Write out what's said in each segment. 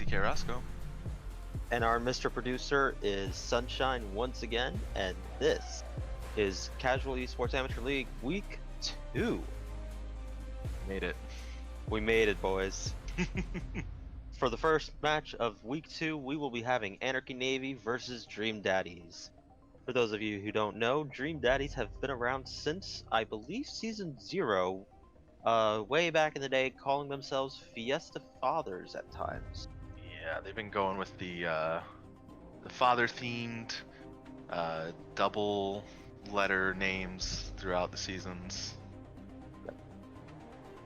Carrasco. And our Mr. Producer is Sunshine once again, and this is Casual Esports Amateur League Week 2. Made it. We made it, boys. For the first match of Week 2, we will be having Anarchy Navy versus Dream Daddies. For those of you who don't know, Dream Daddies have been around since, I believe, Season 0, way back in the day, calling themselves Fiesta Fathers at times. Yeah, they've been going with the father-themed double letter names throughout the seasons.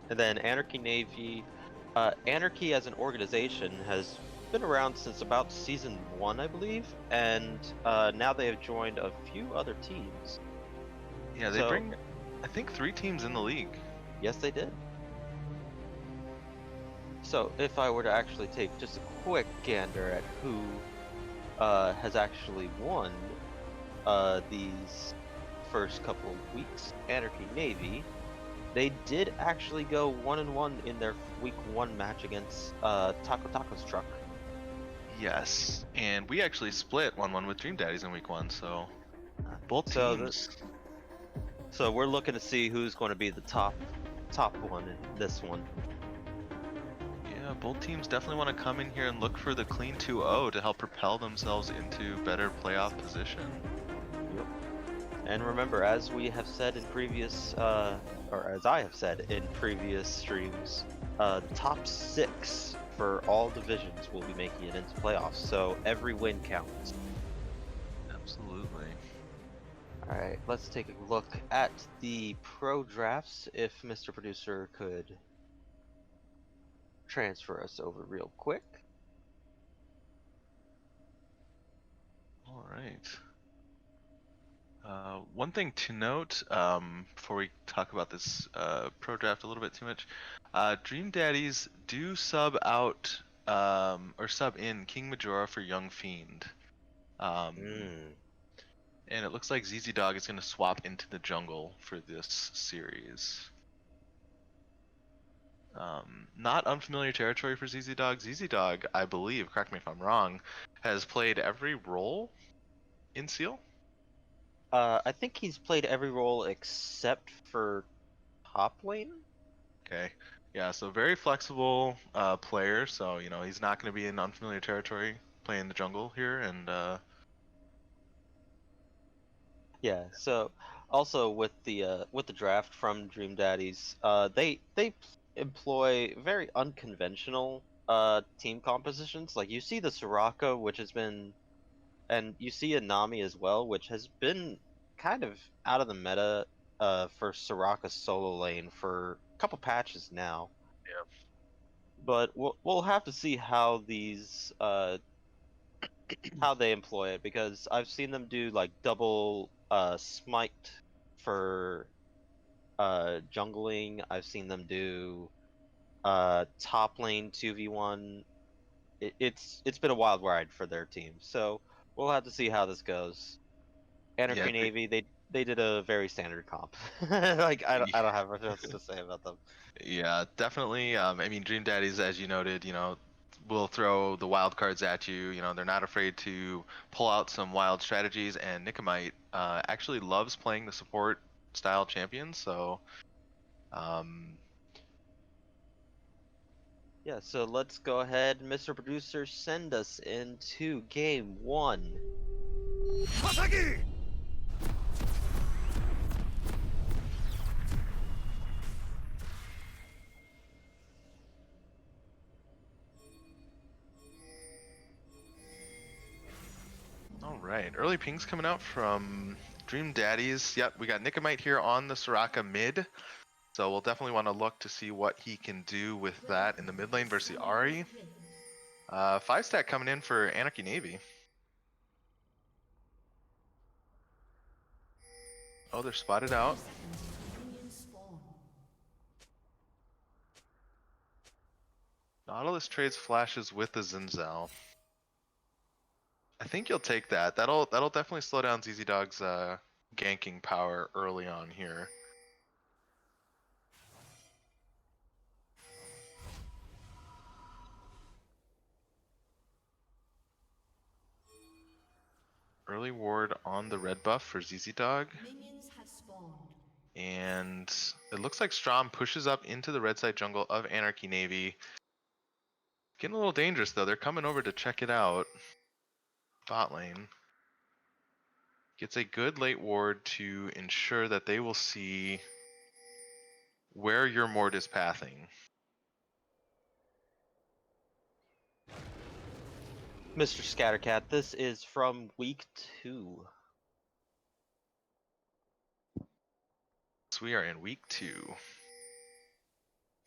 And then Anarchy Navy, Anarchy as an organization has been around since about Season 1, I believe, and now they have joined a few other teams. Yeah, they bring, I think, 3 teams in the league. Yes, they did. So if I were to actually take just a quick gander at who has actually won these first couple of weeks, Anarchy Navy, they did actually go 1-1 in their Week 1 match against Taco's Truck. Yes, and we actually split 1-1 with Dream Daddies in Week 1, so both teams. So we're looking to see who's going to be the top one in this one. Yeah, both teams definitely want to come in here and look for the clean 2-0 to help propel themselves into better playoff position. Yep. And remember, as we have said in previous, or as I have said in previous streams, the top 6 for all divisions will be making it into playoffs, so every win counts. Absolutely. Alright, let's take a look at the pro drafts, if Mr. Producer could transfer us over real quick. All right. One thing to note before we talk about this pro draft a little bit too much, Dream Daddies do sub out or sub in King Majora for Young Fiend. And it looks like ZZ Dog is going to swap into the jungle for this series. Not unfamiliar territory for ZZ Dog. ZZ Dog, I believe, correct me if I'm wrong, has played every role in Seal. I think he's played every role except for top lane. Okay. Yeah, so very flexible player. So, you know, he's not going to be in unfamiliar territory playing the jungle here. And Yeah. So also with the draft from Dream Daddies, they employ very unconventional team compositions. Like you see the Soraka, which has been, and you see a Nami as well, which has been kind of out of the meta for Soraka's solo lane for a couple patches now. yeah. But we'll have to see how these how they employ it, because I've seen them do like double smite for jungling. I've seen them do top lane 2v1. It's been a wild ride for their team, so we'll have to see how this goes. Yeah, Anarchy Navy, they did a very standard comp. Like I don't have much else to say about them. yeah, definitely. I mean, Dream Daddies, as you noted, you know, will throw the wild cards at you. You know, they're not afraid to pull out some wild strategies. And Nikomite actually loves playing the support style champion. So, um, Yeah, so let's go ahead, Mr. Producer, send us into game 1. all right, early pings coming out from Dream Daddies. Yep, we got Nikomite here on the Soraka mid. So we'll definitely want to look to see what he can do with that in the mid lane versus the Ahri. 5-stack coming in for Anarchy Navy. Oh, they're spotted out. Nautilus trades flashes with the Zinzal. I think you'll take that. That'll definitely slow down ZZ Dog's ganking power early on here. early ward on the red buff for ZZ Dog. Minions have spawned. And it looks like Strom pushes up into the red side jungle of Anarchy Navy. Getting a little dangerous though. They're coming over to check it out. Bot lane. Gets a good late ward to ensure that they will see where your Mord is pathing. Mr. Scattercat, this is from week 2. So we are in week 2.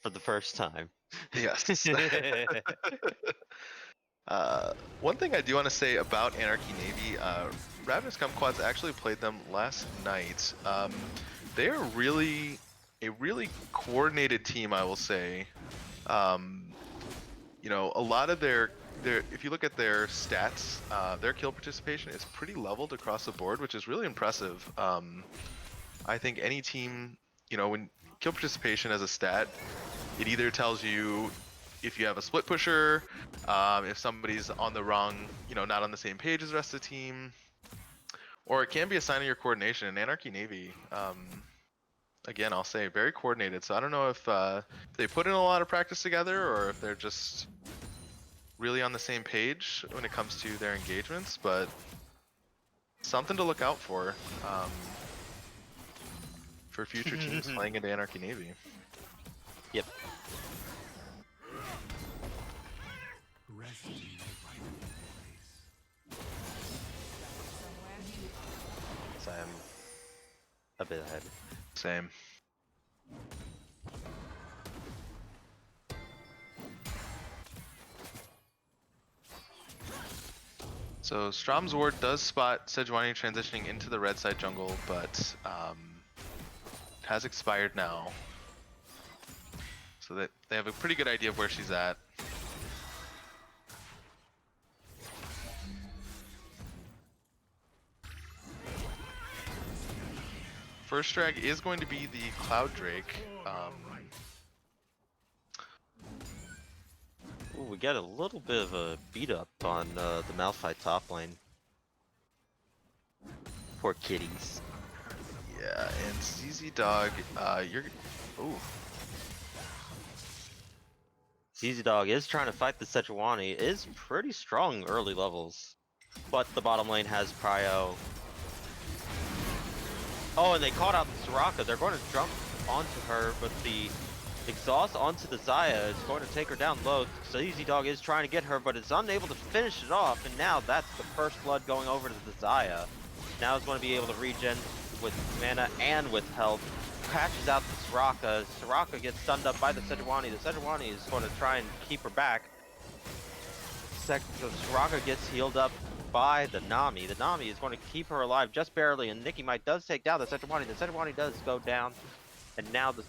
For the first time. Yes. One thing I do want to say about Anarchy Navy, Ravenous Kumquats actually played them last night. They are really a really coordinated team, I will say. You know, a lot of their if you look at their stats, their kill participation is pretty leveled across the board, which is really impressive. I think any team, you know, when kill participation as a stat, it either tells you if you have a split pusher, if somebody's on the wrong, you know, not on the same page as the rest of the team, or it can be a sign of your coordination. And Anarchy Navy, again, I'll say very coordinated. So I don't know if they put in a lot of practice together or if they're just really on the same page when it comes to their engagements, but something to look out for future teams playing into Anarchy Navy. Yep. So I'm a bit ahead. Same. So Strom's ward does spot Sejuani transitioning into the red side jungle, but it has expired now. So that they have a pretty good idea of where she's at. First drag is going to be the Cloud Drake. Ooh, we get a little bit of a beat up on the Malphite top lane. Poor kitties. Yeah, and ZZ Dog, you're... Ooh. ZZ Dog is trying to fight the Sejuani. Is pretty strong early levels. But the bottom lane has Prio. Oh, and they caught out the Soraka. They're going to jump onto her, but the exhaust onto the Xayah is going to take her down low. So ZZ Dog is trying to get her, but it's unable to finish it off. And now that's the first blood going over to the Xayah. Now it's going to be able to regen with mana and with health. Catches out the Soraka. Soraka gets stunned up by the Sejuani. The Sejuani is going to try and keep her back. So Soraka gets healed up by the Nami. The Nami is going to keep her alive just barely, and Nikki Might does take down the Sejuani. The Sejuani does go down, and now the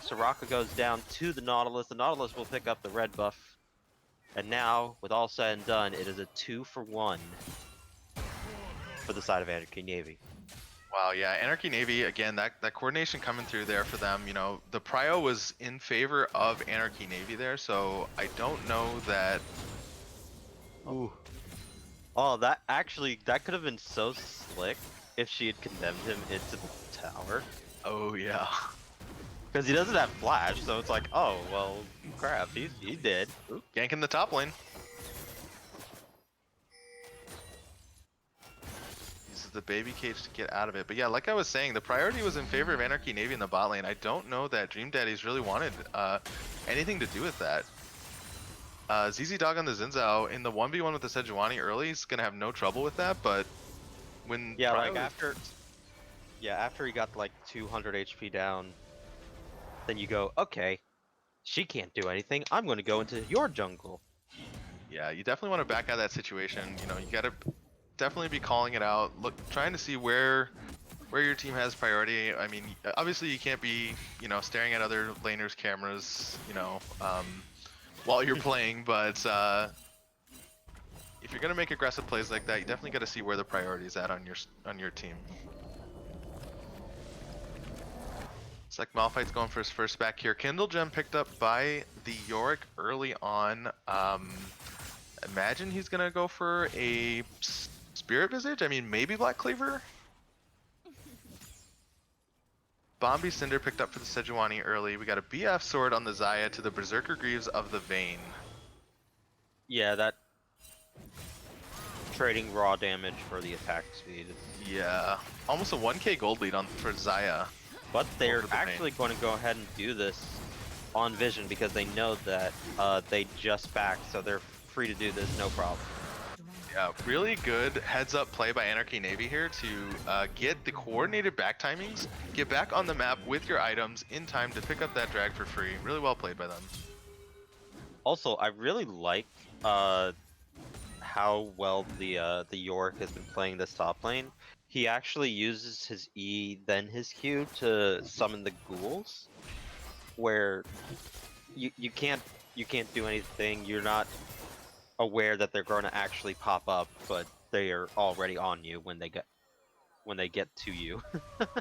Soraka goes down to the Nautilus. The Nautilus will pick up the red buff. And now, with all said and done, it is a 2-for-1 for the side of Anarchy Navy. Wow, yeah, Anarchy Navy, again, that coordination coming through there for them. You know, the Prio was in favor of Anarchy Navy there, so I don't know that... Ooh. Oh, that could have been so slick if she had condemned him into the tower. Oh, yeah. Because he doesn't have flash, so it's like, oh, well, crap, he's dead. Ooh, ganking the top lane. Uses the baby cage to get out of it. But yeah, like I was saying, the priority was in favor of Anarchy Navy in the bot lane. I don't know that Dream Daddies really wanted anything to do with that. ZZ Dog on the Zinzao in the 1v1 with the Sejuani early is gonna have no trouble with that, but when Yeah, like after he got like 200 HP down, then you go, okay, she can't do anything. I'm going to go into your jungle. Yeah, you definitely want to back out of that situation. You know, you gotta definitely be calling it out, trying to see where your team has priority. I mean, obviously you can't be, you know, staring at other laners' cameras, you know, while you're playing, but if you're gonna make aggressive plays like that, you definitely got to see where the priority is at on your team. It's like Malphite's going for his first back here. Kindle Gem picked up by the Yorick early on. Imagine he's gonna go for a Spirit Visage? I mean, maybe Black Cleaver? Bombi Cinder picked up for the Sejuani early. We got a BF sword on the Xayah to the Berserker Greaves of the Vein. Yeah, that trading raw damage for the attack speed. Yeah, almost a 1k gold lead on for Xayah. But they're Over the actually going to go ahead and do this on Vision because they know that they just backed, so they're free to do this, no problem. Yeah, really good heads-up play by Anarchy Navy here to get the coordinated back timings, get back on the map with your items in time to pick up that drag for free. Really well played by them. Also, I really like how well the Yorick has been playing this top lane. He actually uses his E, then his Q to summon the ghouls, where you can't do anything. You're not aware that they're going to actually pop up, but they are already on you when they get to you.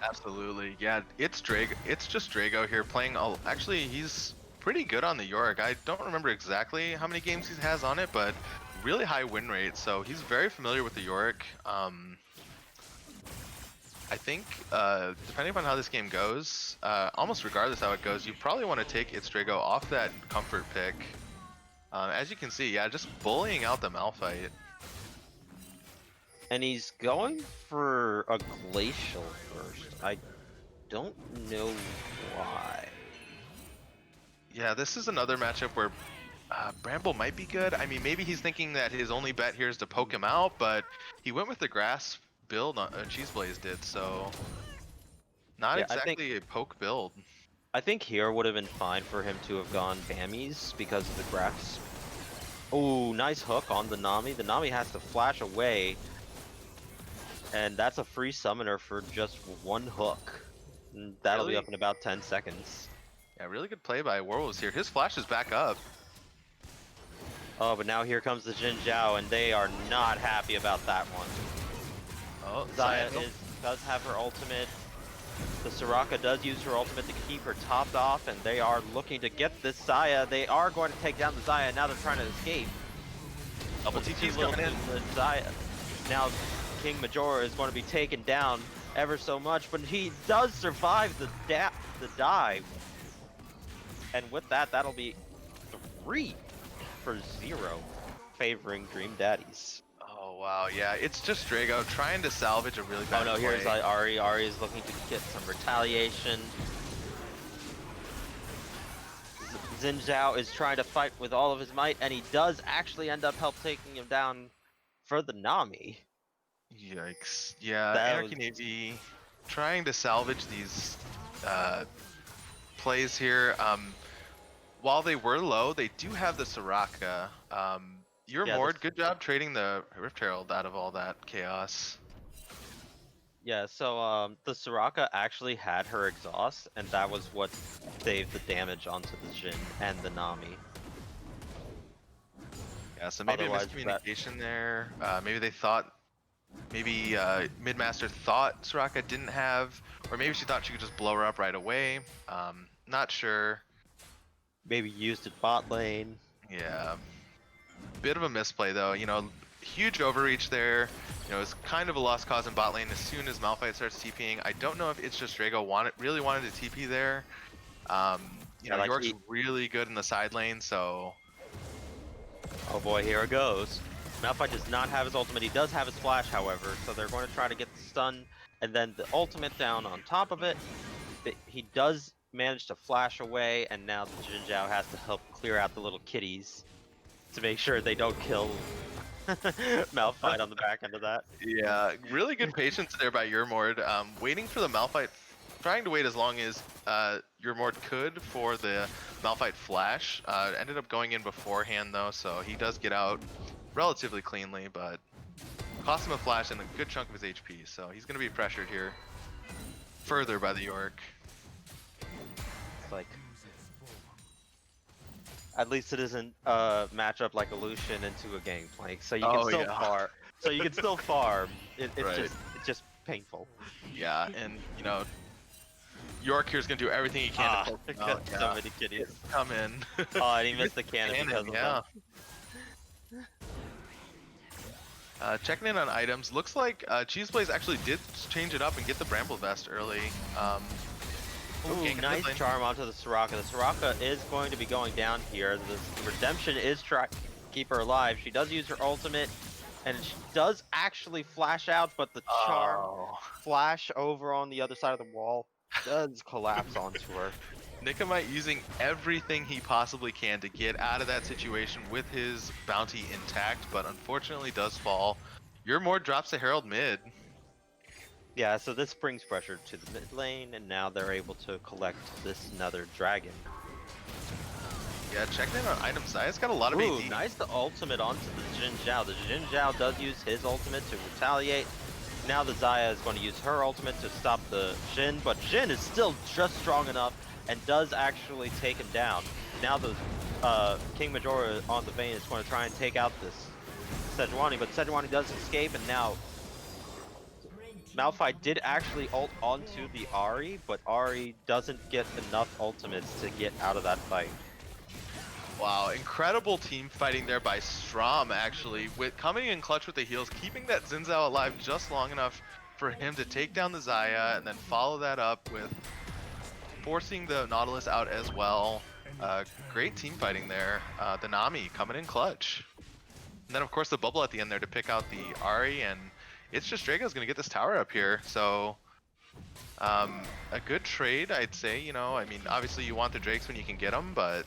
Absolutely, yeah. It's just Drago here playing. Actually, he's pretty good on the Yorick. I don't remember exactly how many games he has on it, but really high win rate. So he's very familiar with the Yorick. I think depending upon how this game goes, almost regardless how it goes, you probably want to take It's Drago off that comfort pick. As you can see, yeah, just bullying out the Malphite. And he's going for a glacial first. I don't know why. Yeah, this is another matchup where Bramble might be good. I mean, maybe he's thinking that his only bet here is to poke him out, but he went with the grass build Cheese Blaze did, so not exactly a poke build. I think here would have been fine for him to have gone Bammies because of the grass. Oh, nice hook on the Nami. The Nami has to flash away. And that's a free summoner for just one hook. And that'll be up in about 10 seconds. Yeah, really good play by Warwolves here. His flash is back up. Oh, but now here comes the Jin Zhao, and they are not happy about that one. Oh, Xayah does have her ultimate. The Soraka does use her ultimate to keep her topped off, and they are looking to get this Xayah. They are going to take down the Xayah, and now they're trying to escape. Double TT's coming in. The Xayah. Now King Majora is going to be taken down ever so much, but he does survive the dive. And with that, that'll be 3 for 0, favoring Dream Daddies. Oh wow, yeah, it's just Drago trying to salvage a really bad Oh no, play. here's Ari. Ari is looking to get some retaliation. Xin Zhao is trying to fight with all of his might, and he does actually end up taking him down for the Nami. Yikes. Yeah, That Anarchy Navy trying to salvage these plays here. While they were low, they do have the Soraka. Mord, good job trading the Rift Herald out of all that chaos. Yeah, so the Soraka actually had her exhaust, and that was what saved the damage onto the Jhin and the Nami. Yeah, so maybe Otherwise, a miscommunication there. Maybe they thought, maybe Midmaster thought Soraka didn't have, or maybe she thought she could just blow her up right away. Not sure. Maybe used it bot lane. Yeah. Bit of a misplay though, you know, huge overreach there. You know, it's kind of a lost cause in bot lane as soon as Malphite starts TPing. I don't know if it's just Drago really wanted to TP there. You know, York's really good in the side lane, so... Oh boy, here it goes. Malphite does not have his ultimate. He does have his flash, however, so they're going to try to get the stun and then the ultimate down on top of it. He does manage to flash away, and now the Jin Zhao has to help clear out the little kitties to make sure they don't kill Malphite on the back end of that. Yeah, really good patience there by Mord. Waiting for the Malphite, trying to wait as long as Mord could for the Malphite flash. Ended up going in beforehand though, so he does get out relatively cleanly, but cost him a flash and a good chunk of his HP, so he's going to be pressured here further by the Yorick. It's like, at least it isn't a matchup like Illusion into a Gangplank, so you can still farm. So you can still farm. It's just painful. Yeah, and you know, York here's gonna do everything he can to poke him out. So many kitties. Come in. Oh, and he missed the cannon because of that. Checking in on items. Looks like Cheese Blaze actually did change it up and get the Bramble Vest early. Ooh, ganking nice mid lane. charm onto the Soraka. The Soraka is going to be going down here. The Redemption is trying to keep her alive. She does use her ultimate, and she does actually flash out, but the charm Oh. flash over on the other side of the wall does collapse onto her. Nikomite using everything he possibly can to get out of that situation with his bounty intact, but unfortunately does fall. Your drops to Herald mid. Yeah, so this brings pressure to the mid lane, and now they're able to collect this Nether Dragon. Yeah, checking in on items. Zaya's got a lot of Ooh, AD. nice the ultimate onto the Jin Zhao. The Jin Zhao does use his ultimate to retaliate. Now the Zaya is going to use her ultimate to stop the Jin, but Jin is still just strong enough and does actually take him down. Now the King Majora on the Vayne is going to try and take out this Sejuani, but Sejuani does escape, and now Malphite did actually ult onto the Ahri, but Ahri doesn't get enough ultimates to get out of that fight. Wow, incredible team fighting there by Strom, actually, with coming in clutch with the heals, keeping that Xin Zhao alive just long enough for him to take down the Xayah, and then follow that up with forcing the Nautilus out as well. Great team fighting there. The Nami coming in clutch. And then of course the bubble at the end there to pick out the Ahri, and it's just Drago's gonna get this tower up here, so a good trade, I'd say. You know, I mean, obviously you want the Drakes when you can get them, but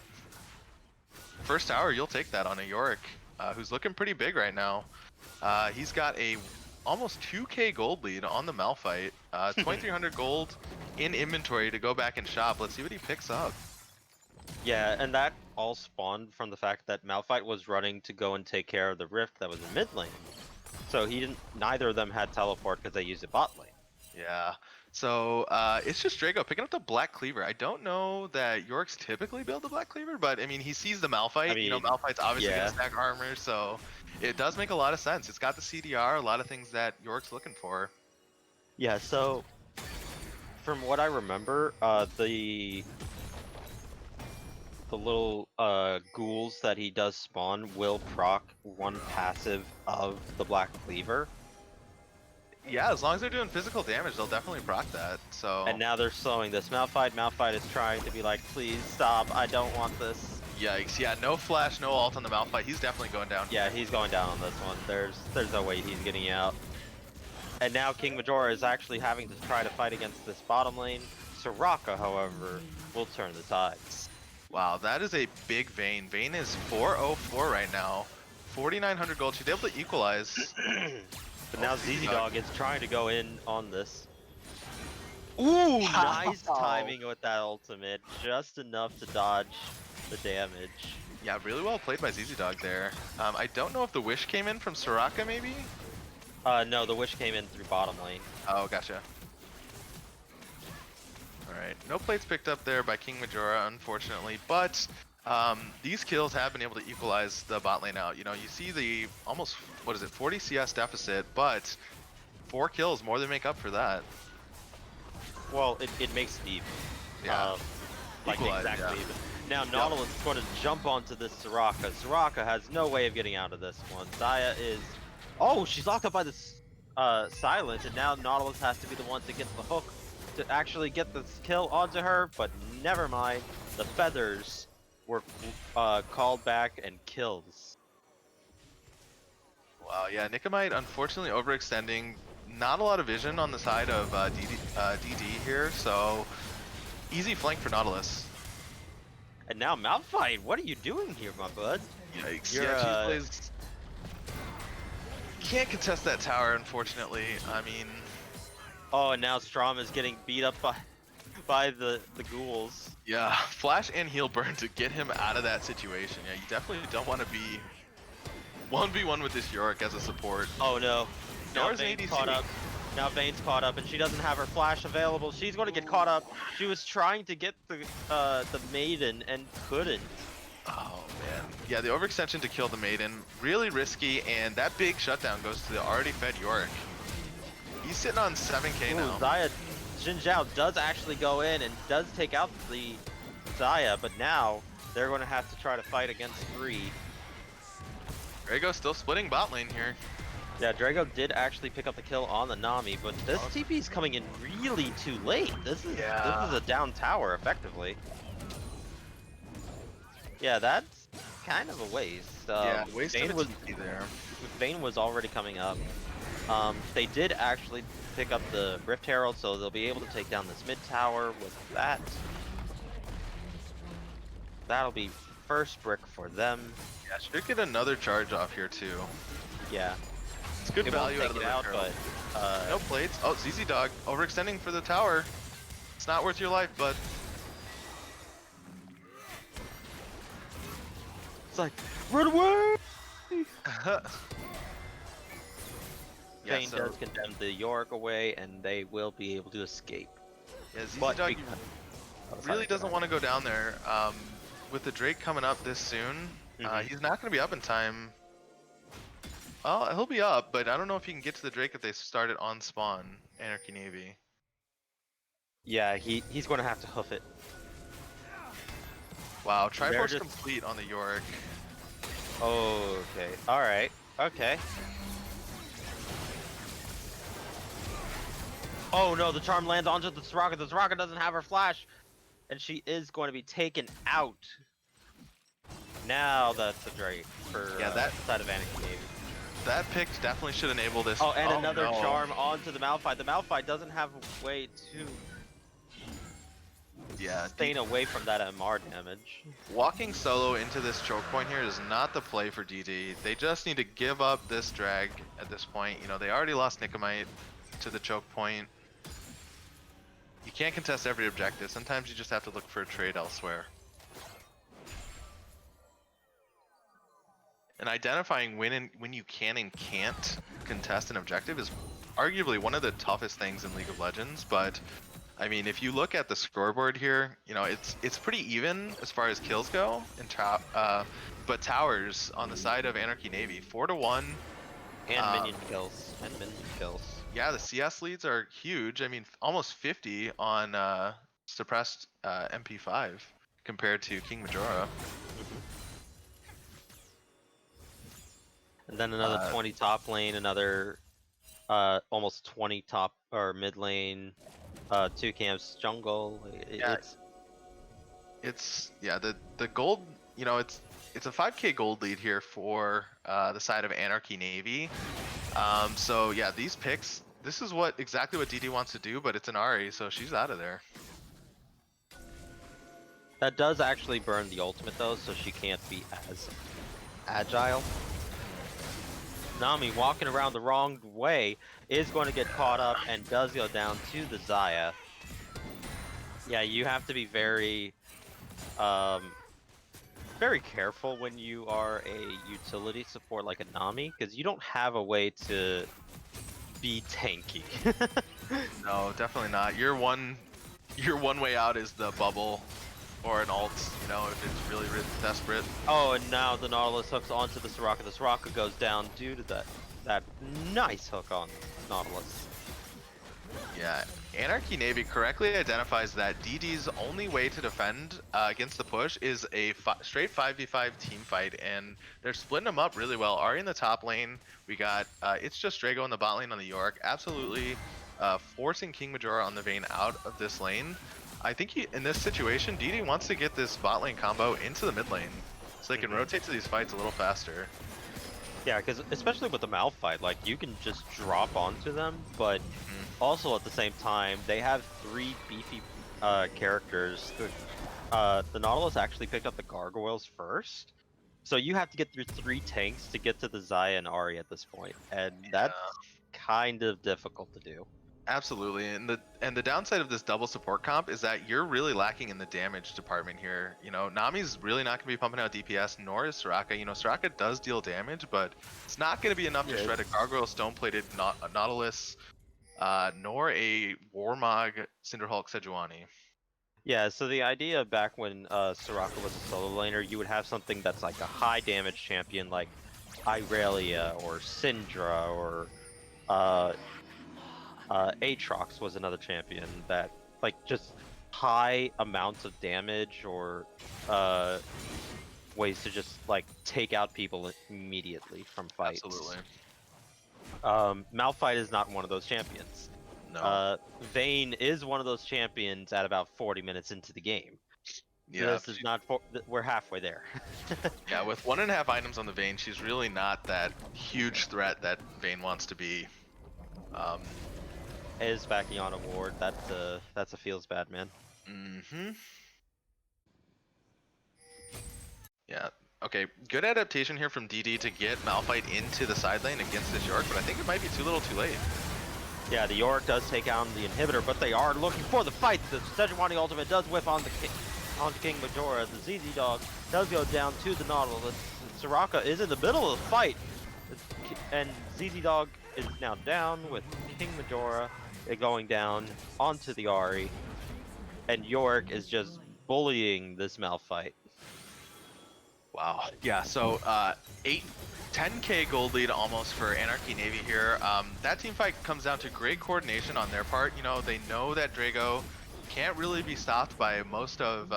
first tower, you'll take that on a Yorick, who's looking pretty big right now. He's got a almost 2k gold lead on the Malphite. 2300 gold in inventory to go back and shop. Let's see what he picks up. Yeah, and that all spawned from the fact that Malphite was running to go and take care of the rift that was in mid lane. So neither of them had teleport because they used it bot lane. Yeah. So it's just Drago picking up the Black Cleaver. I don't know that Yorks typically build the Black Cleaver, but I mean, he sees the Malphite. I mean, you know, Malphite's obviously yeah. gonna stack armor, so it does make a lot of sense. It's got the CDR, a lot of things that York's looking for. Yeah, so from what I remember, the little ghouls that he does spawn will proc one passive of the Black Cleaver. Yeah, as long as they're doing physical damage, they'll definitely proc that. So. And now they're slowing this. Malphite is trying to be like, please stop, I don't want this. Yikes! Yeah, no flash, no ult on the Malphite. He's definitely going down. Yeah, he's going down on this one. There's no way he's getting out. And now King Majora is actually having to try to fight against this bottom lane. Soraka, however, will turn the tides. Wow, that is a big Vayne. Vayne is 404 right now. 4,900 gold. She's able to equalize. But now ZZ Dog is trying to go in on this. Ooh, nice timing with that ultimate. Just enough to dodge the damage. Yeah, really well played by ZZ Dog there. I don't know if the wish came in from Soraka, maybe? No, the wish came in through bottom lane. Oh, gotcha. Alright, no plates picked up there by King Majora, unfortunately, but these kills have been able to equalize the bot lane out. You know, you see the almost, 40 CS deficit, but 4 kills more than make up for that. Well, it makes it even. Yeah. Like Equalize, exactly yeah. even. Now Nautilus is going to jump onto this Soraka. Soraka has no way of getting out of this one. Xayah is... Oh, she's locked up by this silence, and now Nautilus has to be the one to get the hook to actually get this kill onto her, but never mind. The feathers were called back and kills. Wow, yeah, Nikomite unfortunately overextending. Not a lot of vision on the side of DD here, so easy flank for Nautilus. And now Malphite, what are you doing here, my bud? Yikes. You're, Yeah, Cheese Blaze can't contest that tower, unfortunately. I mean... Oh, and now Strom is getting beat up by the ghouls. Yeah, flash and heal burn to get him out of that situation. Yeah, you definitely don't want to be 1v1 with this Yorick as a support. Oh no. Now Yours Vayne's ADC. caught up. Now Vayne's caught up, and she doesn't have her flash available. She's going to get caught up. She was trying to get the maiden and couldn't. Oh man. Yeah, the overextension to kill the maiden, really risky, and that big shutdown goes to the already fed Yorick. He's sitting on 7k now. Xayah, Xin Zhao does actually go in and does take out the Xayah, but now they're going to have to try to fight against 3. Drago still splitting bot lane here. Yeah, Drago did actually pick up the kill on the Nami, but this TP is coming in really too late. This is a down tower effectively. Yeah, that's kind of a waste. Yeah, waste of Vayne a was TP there. Vayne was already coming up. They did actually pick up the Rift Herald, so they'll be able to take down this mid tower with that. That'll be first brick for them. Yeah, should get another charge off here too. Yeah. It's good It value won't out of take the it out, Herald. but No plates. Oh, ZZ Dog overextending for the tower. It's not worth your life, bud. it's like, run away! Yeah, Vayne does condemn the York away, and they will be able to escape. Yeah, ZZ But Dog because- really doesn't want to go down there. With the Drake coming up this soon, he's not going to be up in time. Well, he'll be up, but I don't know if he can get to the Drake if they start it on spawn, Anarchy Navy. Yeah, he's going to have to hoof it. Wow, Triforce just- complete on the York. Oh, okay. Alright. Okay. Oh no, the charm lands onto the Soraka. The Soraka doesn't have her flash. And she is going to be taken out. Now that's the Drake for that side of Anarchy Navy. That pick definitely should enable this. Oh, and another no. charm onto the Malphite. The Malphite doesn't have a way to staying away from that MR damage. Walking solo into this choke point here is not the play for DD. They just need to give up this drag at this point. You know, they already lost Nikomite to the choke point. You can't contest every objective. Sometimes you just have to look for a trade elsewhere. And identifying when you can and can't contest an objective is arguably one of the toughest things in League of Legends, but I mean, if you look at the scoreboard here, you know, it's pretty even as far as kills go, but towers on the side of Anarchy Navy, 4-1. And minion kills. And minion kills. Yeah, the CS leads are huge. I mean, almost 50 on suppressed MP5 compared to King Majora. And then another 20 top lane, another almost 20 top or mid lane, 2 camps jungle. It's the gold. You know, it's a 5k gold lead here for the side of Anarchy Navy. So yeah, these picks. This is exactly what DD wants to do, but it's an Ari, so she's out of there. That does actually burn the ultimate though, so she can't be as agile. Nami walking around the wrong way is going to get caught up and does go down to the Xayah. Yeah, you have to be very careful when you are a utility support like a Nami, because you don't have a way to be tanky. No, definitely not. Your one way out is the bubble or an ult, you know, if it's really, really desperate. Oh, and now the Nautilus hooks onto the Soraka. The Soraka goes down due to that nice hook on Nautilus. Yeah, Anarchy Navy correctly identifies that DD's only way to defend against the push is a straight 5v5 team fight, and they're splitting them up really well. Ari in the top lane, we got It's Just Drago in the bot lane on the York, absolutely forcing King Majora on the Vayne out of this lane. I think in this situation, DD wants to get this bot lane combo into the mid lane, so they can rotate to these fights a little faster. Yeah, because especially with the Malphite, like, you can just drop onto them, but also at the same time, they have 3 beefy characters. The Nautilus actually picked up the Gargoyles first, so you have to get through 3 tanks to get to the Xayah and Ari at this point, and that's kind of difficult to do. Absolutely, and the downside of this double support comp is that you're really lacking in the damage department here. You know, Nami's really not going to be pumping out DPS, nor is Soraka. You know, Soraka does deal damage, but it's not going to be enough to shred a Gargoyle Stone-plated Nautilus, nor a Warmog Cinderhulk Sejuani. Yeah, so the idea back when Soraka was a solo laner, you would have something that's like a high damage champion like Irelia or Syndra or Aatrox was another champion that, like, just high amounts of damage or ways to just, like, take out people immediately from fights. Absolutely. Malphite is not one of those champions. No. Vayne is one of those champions at about 40 minutes into the game. Yeah. This is not. We're halfway there. Yeah, with 1.5 items on the Vayne, she's really not that huge threat that Vayne wants to be. Is backing on a ward. That's a feels bad, man. Yeah. Okay, good adaptation here from DD to get Malphite into the side lane against this York, but I think it might be too little too late. Yeah, the Yorick does take down the inhibitor, but they are looking for the fight. The Sejuani ultimate does whiff on the King Majora. The ZZ Dog does go down to the Nautilus. Soraka is in the middle of the fight, and ZZ Dog is now down with King Majora going down onto the Ahri, and Yorick is just bullying this Malphite. Wow. Yeah, so 10k gold lead almost for Anarchy Navy here. That team fight comes down to great coordination on their part. You know, they know that Drago can't really be stopped by most of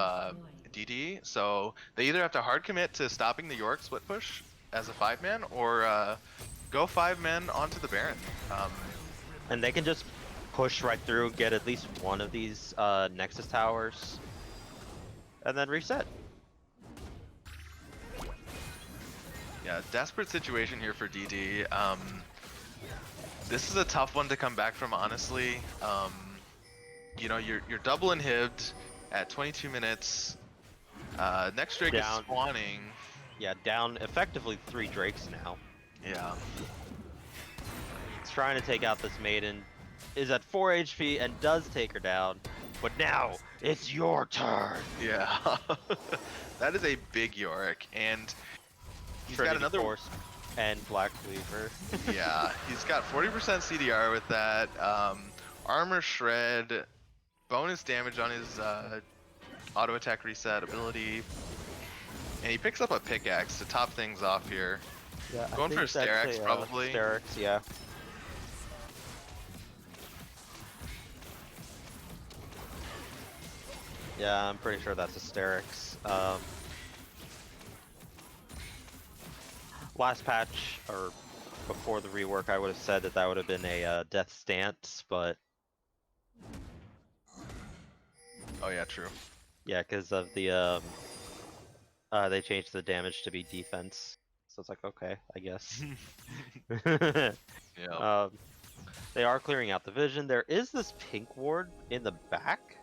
DD, so they either have to hard commit to stopping the York split push as a 5-man or go 5-man onto the Baron. And they can just push right through, get at least one of these Nexus towers, and then reset. Yeah, desperate situation here for DD. This is a tough one to come back from, honestly. You know, you're double inhibbed at 22 minutes. Next Drake is spawning. Yeah, down effectively 3 Drakes now. Yeah. He's trying to take out this Maiden. Is at 4 HP and does take her down. But now, it's your turn! Yeah. That is a big Yorick, and he's Trinity got another Force and Black Weaver. Yeah, he's got 40% CDR with that. Armor shred, bonus damage on his auto attack reset ability, and he picks up a pickaxe to top things off here. Yeah, going for a Sterex probably. Sterex, yeah. Yeah, I'm pretty sure that's a Sterex. Last patch, or before the rework, I would have said that would have been a death stance, but... Oh yeah, true. Yeah, because of the, they changed the damage to be defense. So it's like, okay, I guess. Yeah. They are clearing out the vision. There is this pink ward in the back.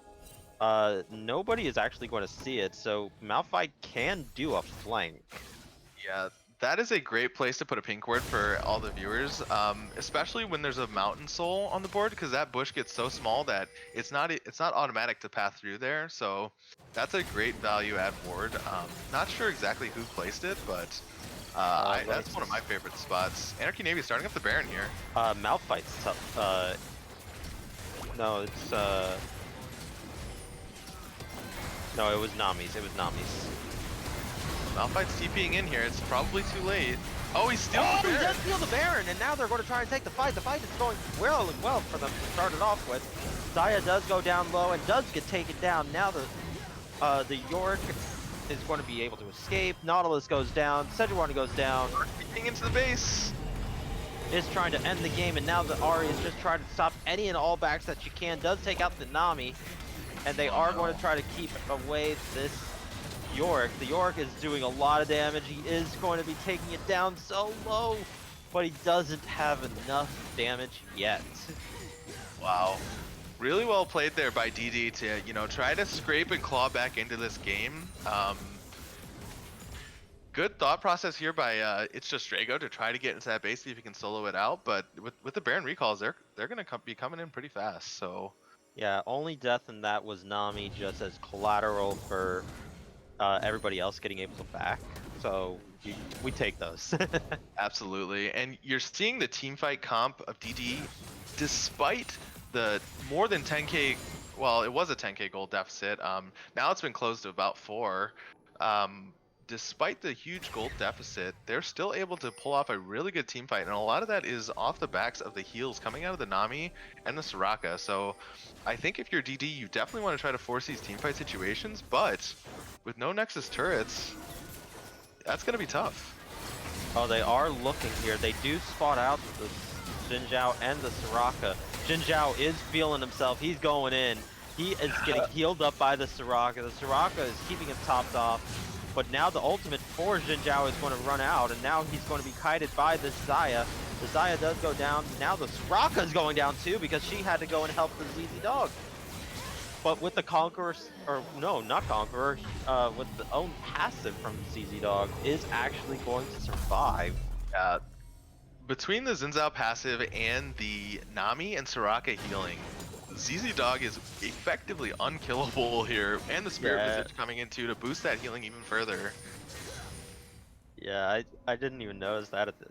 Nobody is actually going to see it, so Malphite can do a flank. Yeah, that is a great place to put a pink ward for all the viewers, especially when there's a mountain soul on the board, because that bush gets so small that it's not automatic to path through there. So that's a great value add ward. Not sure exactly who placed it, but that's one of my favorite spots. Anarchy Navy starting up the Baron here. Malphite's tough. No, it's no, it was Nami's. It was Nami's. Malphite's TPing in here. It's probably too late. Oh, he's stealing the Baron. He does steal the Baron, and now they're going to try and take the fight. The fight is going well for them to start it off with. Zaya does go down low and does get taken down. Now the Yorick is going to be able to escape. Nautilus goes down. Sejuani goes down. Getting into the base. Is trying to end the game, and now the Ahri is just trying to stop any and all backs that she can. Does take out the Nami, and they are going to try to keep away this Yorick. The Yorick is doing a lot of damage. He is going to be taking it down so low, but he doesn't have enough damage yet. Wow. Really well played there by DD to, you know, try to scrape and claw back into this game. Good thought process here by It's Just Drago to try to get into that base, see if he can solo it out. But with the Baron recalls, they're going to be coming in pretty fast. So yeah, only death in that was Nami just as collateral for everybody else getting able to back. So we take those. absolutely. And you're seeing the team fight comp of DD despite the more than 10k, well, it was a 10k gold deficit. Now it's been closed to about 4. Despite the huge gold deficit, they're still able to pull off a really good team fight, and a lot of that is off the backs of the heals coming out of the Nami and the Soraka. So I think if you're DD, you definitely want to try to force these team fight situations, but with no Nexus turrets, that's going to be tough. Oh, they are looking here. They do spot out Jin Zhao and the Soraka. Jin Zhao is feeling himself. He's going in. He is getting healed up by the Soraka. The Soraka is keeping him topped off. But now the ultimate for Jin Zhao is going to run out, and now he's going to be kited by the Xayah. The Xayah does go down. Now the Soraka is going down too because she had to go and help the ZZ Dog. But with the Conqueror, or no, not Conqueror, with the own passive from ZZ Dog, is actually going to survive. Between the Xin Zhao passive and the Nami and Soraka healing, ZZ Dog is effectively unkillable here, and the Spirit Visage coming in too to boost that healing even further. Yeah, I didn't even notice that at the...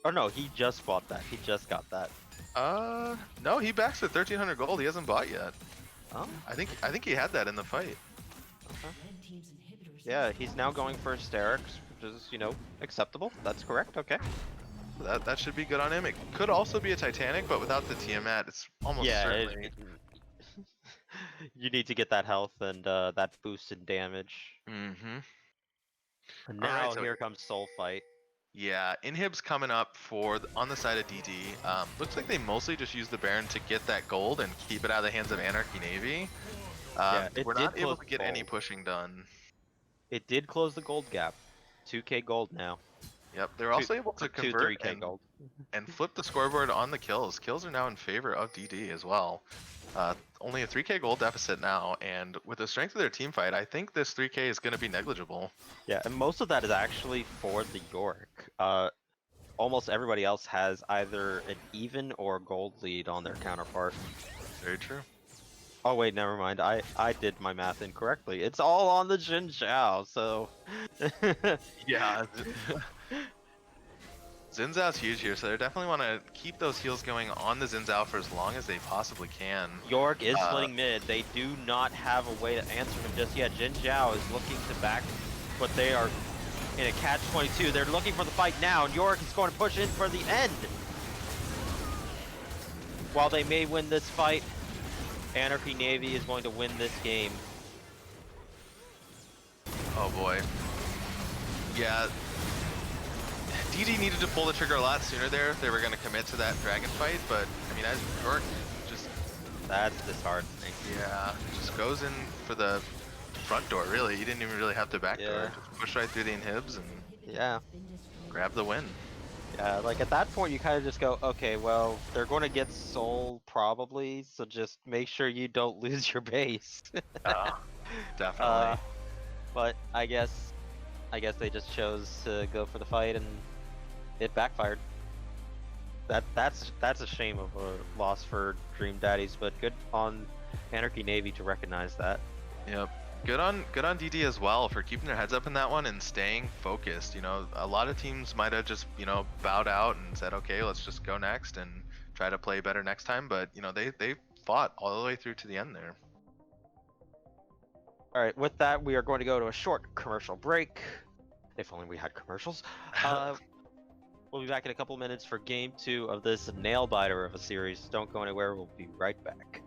Oh no, he just bought that. He just got that. No, he backs at 1300 gold. He hasn't bought yet. Oh? I think he had that in the fight. Yeah, he's now going for Asterix, which is, you know, acceptable. That's correct, okay. That should be good on him. It could also be a Titanic, but without the Tiamat, it's almost certainly... You need to get that health and that boost in damage. Mm-hmm. And now Alright, so here comes Soul Fight. Yeah, Inhib's coming up for on the side of DD. Looks like they mostly just use the Baron to get that gold and keep it out of the hands of Anarchy Navy. We're not able to get any pushing done. It did close the gold gap. 2k gold now. Yep, they're also able to convert 3k gold. and flip the scoreboard on the kills. Kills are now in favor of DD as well. Only a 3k gold deficit now, and with the strength of their team fight, I think this 3k is going to be negligible. Yeah, and most of that is actually for the York. Almost everybody else has either an even or gold lead on their counterpart. Very true. Oh wait, never mind. I did my math incorrectly. It's all on the Jin Zhao, so... Yeah. Xin Zhao's huge here, so they definitely want to keep those heals going on the Xin Zhao for as long as they possibly can. York is splitting mid. They do not have a way to answer him just yet. Jin Zhao is looking to back, but they are in a catch-22. They're looking for the fight now, and York is going to push in for the end. While they may win this fight, Anarchy Navy is going to win this game. Oh boy. Yeah. DD needed to pull the trigger a lot sooner there if they were going to commit to that dragon fight, but I mean, as York just... That's disheartening. Yeah, just goes in for the front door, really. He didn't even really have to back door. Just push right through the inhibs and grab the win. Yeah, like at that point you kind of just go, okay, well, they're going to get soul probably, so just make sure you don't lose your base. Definitely. But I guess they just chose to go for the fight and it backfired. That's a shame of a loss for Dream Daddies, but good on Anarchy Navy to recognize that. Yep. Good on DD as well for keeping their heads up in that one and staying focused. You know, a lot of teams might have just, you know, bowed out and said, okay, let's just go next and try to play better next time. But, you know, they fought all the way through to the end there. All right, with that, we are going to go to a short commercial break. If only we had commercials. We'll be back in a couple minutes for game 2 of this nail biter of a series. Don't go anywhere. We'll be right back.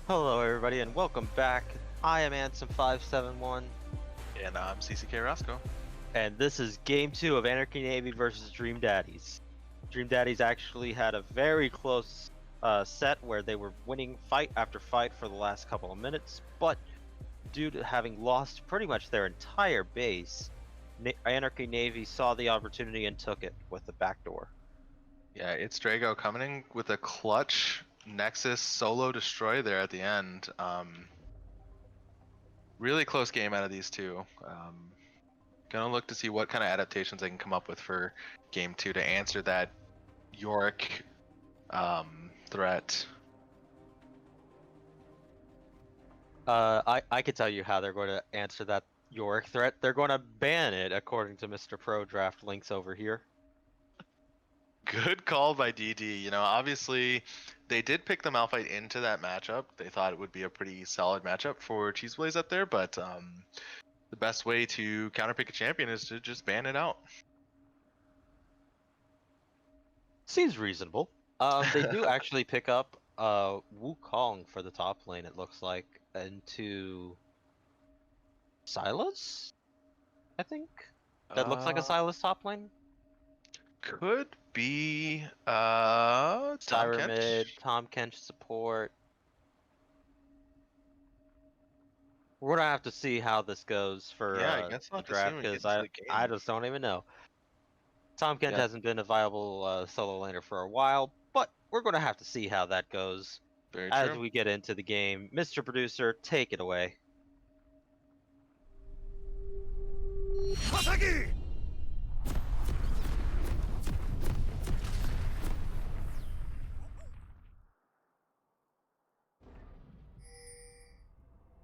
Hello, everybody, and welcome back. I am Ansem571, And I'm CCK Roscoe. and this is Game 2 of Anarchy Navy versus Dream Daddies. Dream Daddies actually had a very close set where they were winning fight after fight for the last couple of minutes, but due to having lost pretty much their entire base, Anarchy Navy saw the opportunity and took it with the backdoor. Yeah, it's Drago coming in with a clutch Nexus solo destroy there at the end. Really close game out of these two. Gonna look to see what kind of adaptations they can come up with for game 2 to answer that Yorick threat. I could tell you how they're going to answer that Yorick threat. They're going to ban it, according to Mr. Pro Draft links over here. Good call by DD. You know, obviously they did pick the Malphite into that matchup. They thought it would be a pretty solid matchup for Cheese Blaze up there, but the best way to counterpick a champion is to just ban it out. Seems reasonable. They do actually pick up Wukong for the top lane, it looks like, into Silas, I think? That looks like a Silas top lane. Could be Tom Syra Kench. mid, Tom Kench support. We're gonna have to see how this goes for Yeah, I guess I'll the have to see draft, when we get because into the I game. just don't even know. Tom Kench Yeah, hasn't been a viable solo laner for a while, but we're gonna have to see how that goes very as true. we get into the game. Mr. Producer, take it away.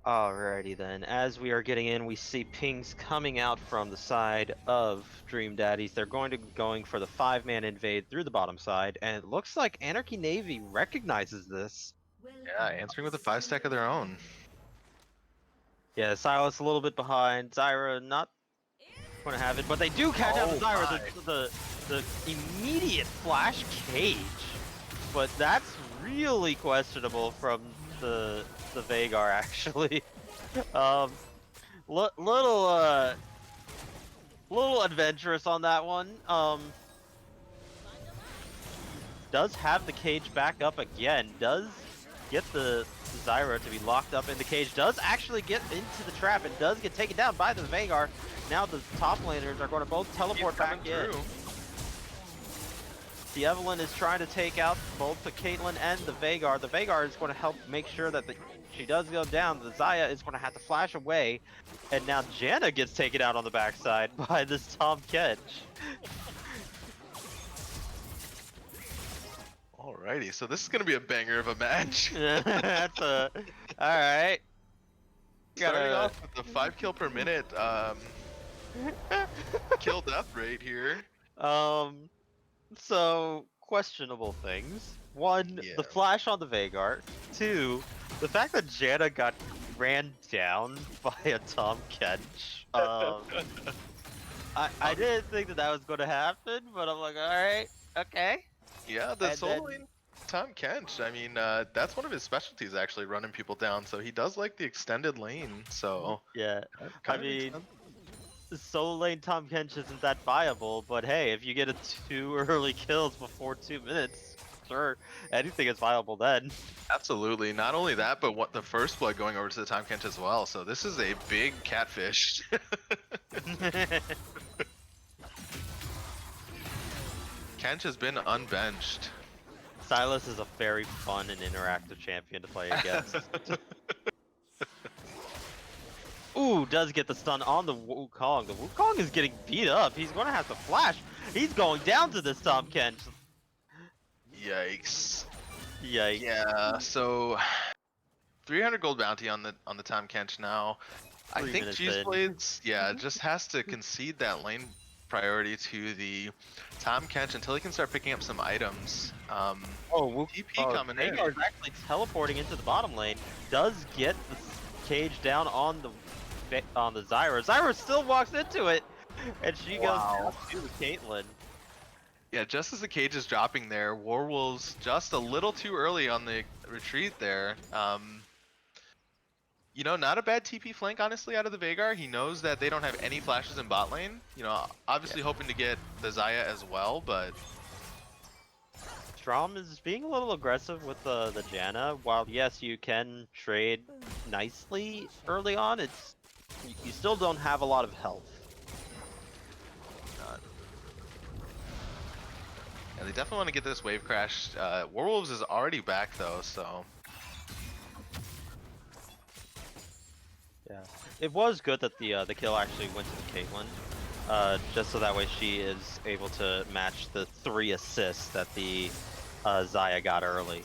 Alrighty then, as we are getting in, we see pings coming out from the side of Dream Daddies. They're going to be going for the 5-man invade through the bottom side, and it looks like Anarchy Navy recognizes this. Yeah, answering with a 5-stack of their own. Yeah, Silas a little bit behind, Zyra not going to have it, but they do catch out the Zyra, the immediate flash cage. But that's really questionable from the Vagar, actually. Little adventurous on that one. Does have the cage back up again. Does get the Zyra to be locked up in the cage. Does actually get into the trap and does get taken down by the Vagar. Now the top laners are going to both teleport back in. The Evelyn is trying to take out both the Caitlyn and the Vagar. The Vagar is going to help make sure that she does go down. The Xayah is going to have to flash away. And now Janna gets taken out on the backside by this Tom Kench. Alrighty, so this is gonna be a banger of a match. That's alright. Starting off with the 5 kill per minute kill death rate here. So questionable things. One, Yeah. the flash on the Vagar. Two, the fact that Janna got ran down by a Tom Kench. I didn't think that was going to happen, but I'm like, all right, okay. Yeah, the solo lane Tom Kench, I mean, that's one of his specialties, actually, running people down. So he does like the extended lane. So yeah, I mean, solo lane Tom Kench isn't that viable, but hey, if you get a 2 early kills before 2 minutes, sure, anything is viable then. absolutely. Not only that, but what the first blood going over to the Tom Kench as well. So this is a big catfish. Kench has been unbenched. Silas is a very fun and interactive champion to play against. Ooh, does get the stun on the Wukong. The Wukong is getting beat up. He's going to have to flash. He's going down to this Tom Kench. Yikes. Yikes. Yeah, so 300 gold bounty on the Tom Kench now. I think Cheese Blades, just has to concede that lane priority to the Tom Kench until he can start picking up some items. TP coming in. Vagar is actually teleporting into the bottom lane. Does get the cage down on the Zyra. Zyra still walks into it, and she goes down to the Caitlyn. Yeah, just as the cage is dropping there, Warwolves just a little too early on the retreat there. You know, not a bad TP flank, honestly, out of the Veigar. He knows that they don't have any flashes in bot lane. You know, obviously hoping to get the Xayah as well, but Strom is being a little aggressive with the Janna. While yes, you can trade nicely early on, you still don't have a lot of health. yeah, they definitely want to get this wave crashed. Werewolves is already back though, so Yeah, it was good that the kill actually went to the Caitlyn, just so that way she is able to match the 3 assists that the Xayah got early.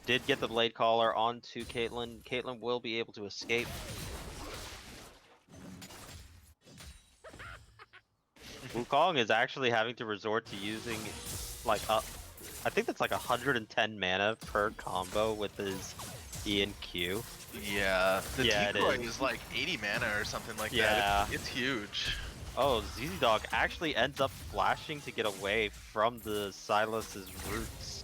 Did get the blade caller onto Caitlyn. Caitlyn will be able to escape. Wukong is actually having to resort to using like I think that's like 110 mana per combo with his E and Q. yeah, the Yeah, decoy it is. is like 80 mana or something like Yeah. that. It's huge. Oh, ZZ Dog actually ends up flashing to get away from the Silas's roots.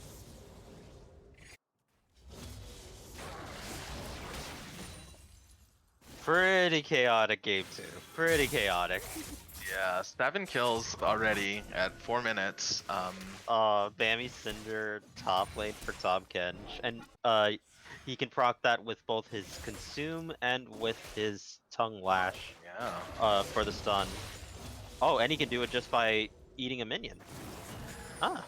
Pretty chaotic game 2. Pretty chaotic. Yeah, 7 kills already at 4 minutes. Bammy Cinder top lane for Tom Kench, and he can proc that with both his consume and with his tongue lash. Yeah. For the stun. Oh, and he can do it just by eating a minion. Ah,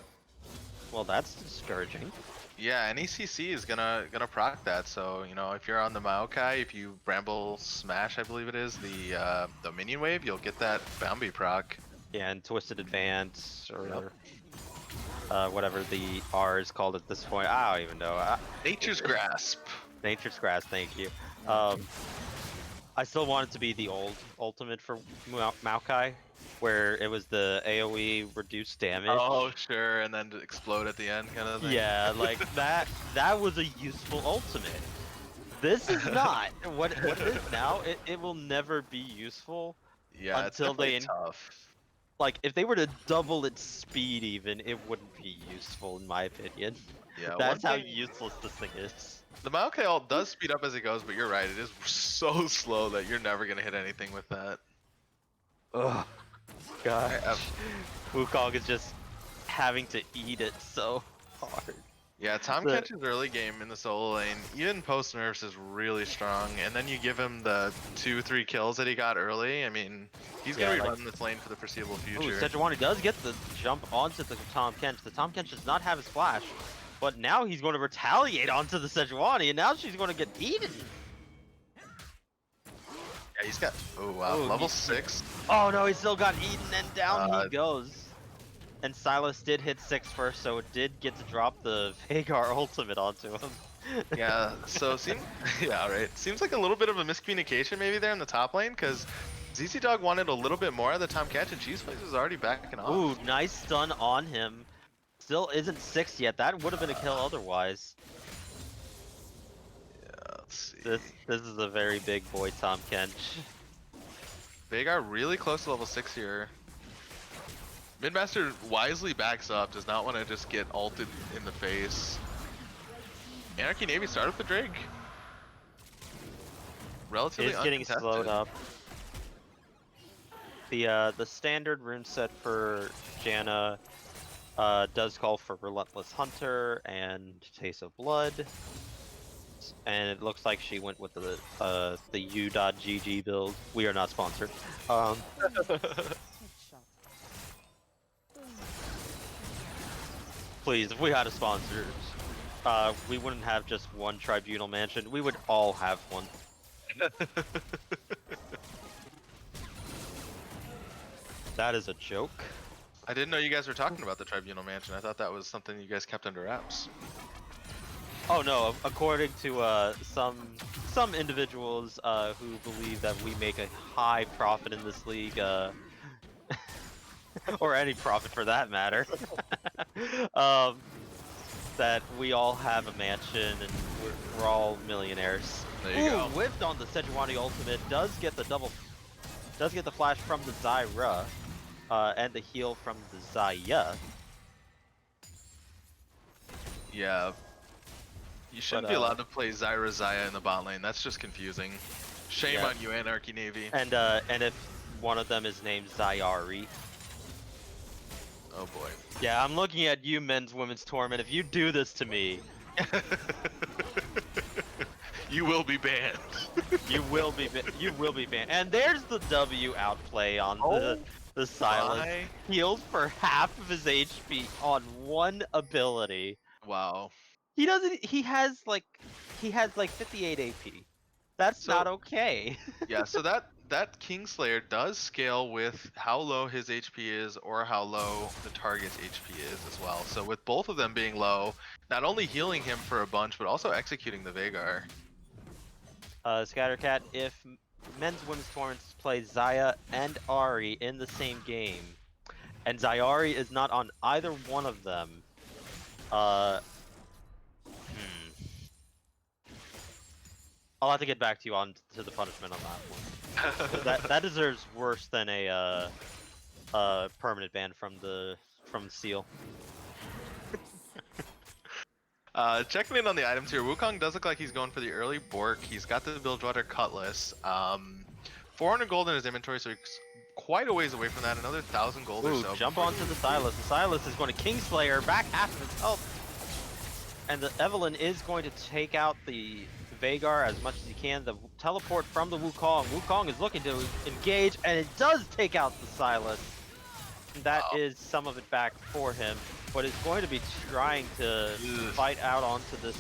well that's discouraging. Yeah, and ECC is gonna proc that. So you know, if you're on the Maokai, if you Bramble Smash, I believe it is the minion wave, you'll get that Bounty proc. Yeah, and Twisted Advance or whatever the R is called at this point. I don't even know. Nature's Grasp. Nature's Grass, thank you. I still want it to be the old ultimate for Maokai, where it was the AoE reduced damage. Oh sure, and then to explode at the end, kind of thing. Yeah, like that. That was a useful ultimate. This is not. What it is now, it will never be useful. Yeah, until they it's tough. like if they were to double its speed even, it wouldn't be useful in my opinion. Yeah, That's how useless this thing is. The Maokai ult does speed up as it goes, but you're right, it is so slow that you're never gonna hit anything with that. Ugh. Gosh. Wukong is just having to eat it so hard. Yeah, Tom Kench's early game in the solo lane, even post nerfs, is really strong. And then you give him the 2-3 kills that he got early. I mean, he's gonna be running this lane for the foreseeable future. Ooh, Sejuani does get the jump onto the Tom Kench. The Tom Kench does not have his flash, but now he's going to retaliate onto the Sejuani, and now she's going to get eaten. Yeah, he's got. Oh wow, level 6. Oh no, he still got eaten, and down he goes. And Silas did hit 6 first, so it did get to drop the Veigar ultimate onto him. Yeah, so seems like a little bit of a miscommunication maybe there in the top lane, because ZZ Dog wanted a little bit more of the Tom Kench, and Cheese Place was already backing off. Ooh, nice stun on him. Still isn't 6 yet. That would have been a kill otherwise. Yeah, let's see. This is a very big boy Tom Kench. Veigar really close to level 6 here. Midmaster wisely backs up, does not want to just get ulted in the face. Anarchy Navy started with the Drake. Relatively It's getting slowed up. The standard rune set for Janna does call for Relentless Hunter and Taste of Blood. And it looks like she went with the U.GG build. We are not sponsored. Please, if we had a sponsor, we wouldn't have just one Tribunal Mansion. We would all have one. That is a joke. I didn't know you guys were talking about the Tribunal Mansion. I thought that was something you guys kept under wraps. Oh no, according to some individuals who believe that we make a high profit in this league, or any profit for that matter, that we all have a mansion and we're all millionaires. There you go. Whiffed on the Sejuani ultimate, does get the flash from the Zyra, and the heal from the Xayah. Yeah. You shouldn't But, be allowed to play Zyra Zaya in the bot lane. That's just confusing. Shame Yeah. on you, Anarchy Navy. And if one of them is named Zyari. Oh boy. Yeah, I'm looking at you, men's women's tournament. If you do this to me, You will be banned. you will be banned. And there's the W outplay on the Silas. My- Heals for half of his HP on one ability. Wow. He doesn't. He has like 58 AP. That's So- not okay. Yeah, so that Kingslayer does scale with how low his HP is or how low the target's HP is as well. So with both of them being low, not only healing him for a bunch, but also executing the Veigar. Scattercat, if men's women's tournaments play Zaya and Ari in the same game, and Zyari is not on either one of them, I'll have to get back to you on to the punishment on that one. 'Cause that deserves worse than a permanent ban from the seal. Checking in on the items here, Wukong does look like he's going for the early Bork. He's got the Bilgewater Cutlass. 400 gold in his inventory, so he's quite a ways away from that. Another 1,000 gold or Ooh, so. jump onto the Silas. The Silas is going to Kingslayer, back half of his health. And the Evelyn is going to take out the Veigar as much as he can. The teleport from the Wukong. Wukong is looking to engage, and it does take out the Silas. That is some of it back for him, but is going to be trying to fight out onto this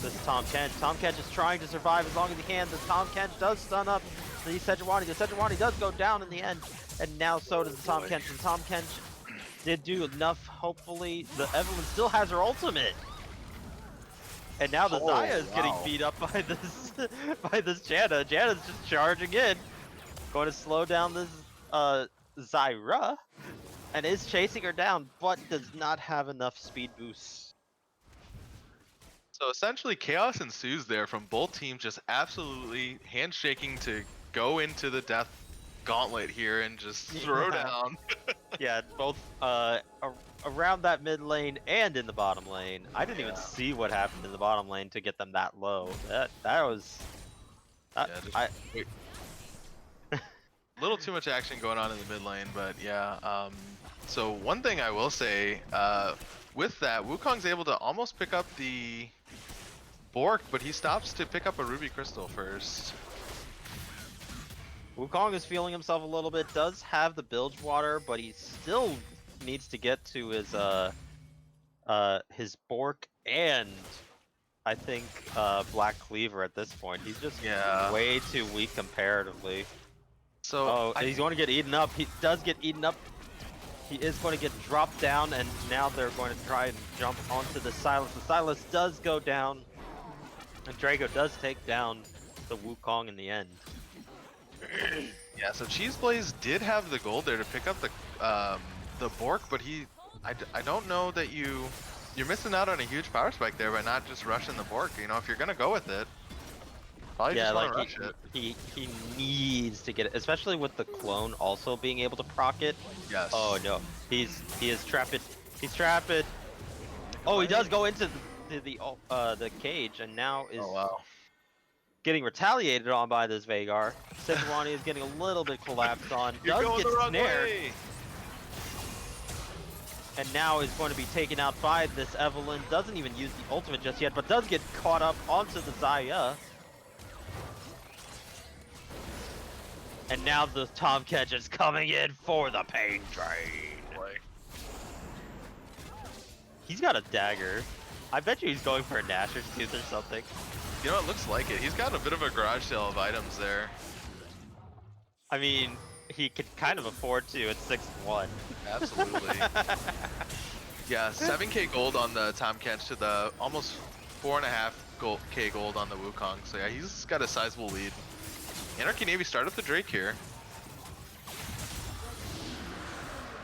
this Tom Kench. Tom Kench is trying to survive as long as he can. The Tom Kench does stun up the Sejuani. The Sejuani does go down in the end, and now so does the Tom Kench. And Tom Kench did do enough, hopefully. The Evelyn still has her ultimate. And now the Zaya is getting beat up by this by this Janna. Janna's just charging in. Going to slow down this Zyra. And is chasing her down, but does not have enough speed boosts. So essentially chaos ensues there from both teams, just absolutely handshaking to go into the death gauntlet here and just throw down. Yeah, both around that mid lane and in the bottom lane. I didn't even see what happened in the bottom lane to get them that low. That was A little too much action going on in the mid lane, but yeah. So one thing I will say, with that, Wukong's able to almost pick up the Bork, but he stops to pick up a Ruby Crystal first. Wukong is feeling himself a little bit, does have the Bilgewater, but he still needs to get to his Bork and I think Black Cleaver at this point. He's just way too weak comparatively. So he's going to get eaten up. He does get eaten up. He is going to get dropped down, and now they're going to try and jump onto the Silas. The Silas does go down, and Drago does take down the Wukong in the end. Yeah, so Cheeseblaze did have the gold there to pick up the Bork, but I don't know that you're missing out on a huge power spike there by not just rushing the Bork. You know, if you're gonna go with it, probably just want to rush it. He needs to get it, especially with the clone also being able to proc it. Yes. Oh no, he is trapped. He's trapped. Oh, he does go into the cage, and now is getting retaliated on by this Veigar. Sejuani is getting a little bit collapsed on. You're going the wrong snared. way. And now is going to be taken out by this Evelyn. Doesn't even use the ultimate just yet, but does get caught up onto the Zaya. And now the Tom Kench is coming in for the pain train. He's got a dagger. I bet you he's going for a Nasher's Tooth or something. You know, it looks like it. He's got a bit of a garage sale of items there. I mean, he could kind of afford to at 6-1. Absolutely. Yeah, 7k gold on the Tom Kench to the almost 4.5k gold on the Wukong. So yeah, he's got a sizable lead. Anarchy Navy start up the Drake here.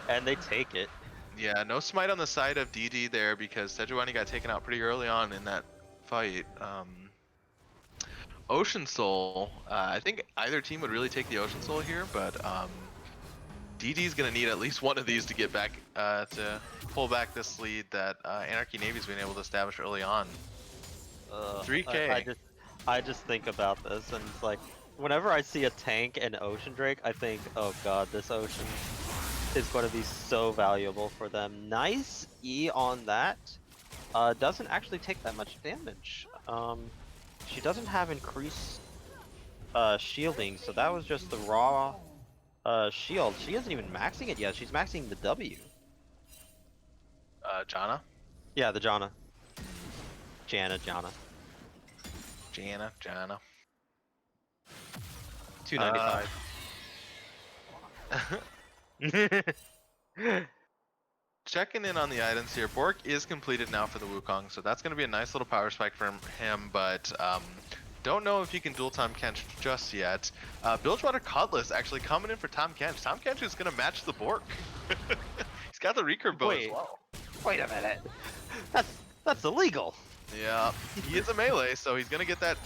And they take it. Yeah, no smite on the side of DD there because Sejuani got taken out pretty early on in that fight. Ocean Soul, I think either team would really take the Ocean Soul here, but DD's gonna need at least one of these to get back to pull back this lead that Anarchy Navy's been able to establish early on. 3K. I just think about this, and it's like, whenever I see a tank and Ocean Drake, I think, oh god, this Ocean is going to be so valuable for them. Nice E on that. Doesn't actually take that much damage. She doesn't have increased shielding, so that was just the raw shield. She isn't even maxing it yet. She's maxing the W. Janna? Yeah, the Janna. Janna. Janna. 295. Checking in on the items here. Bork is completed now for the Wukong, so that's going to be a nice little power spike from him, but don't know if he can dual Tom Kench just yet. Bilgewater Cutlass actually coming in for Tom Kench. Tom Kench is going to match the Bork. He's got the recurve bow as well. Wait a minute. That's illegal. Yeah, he is a melee, so he's going to get that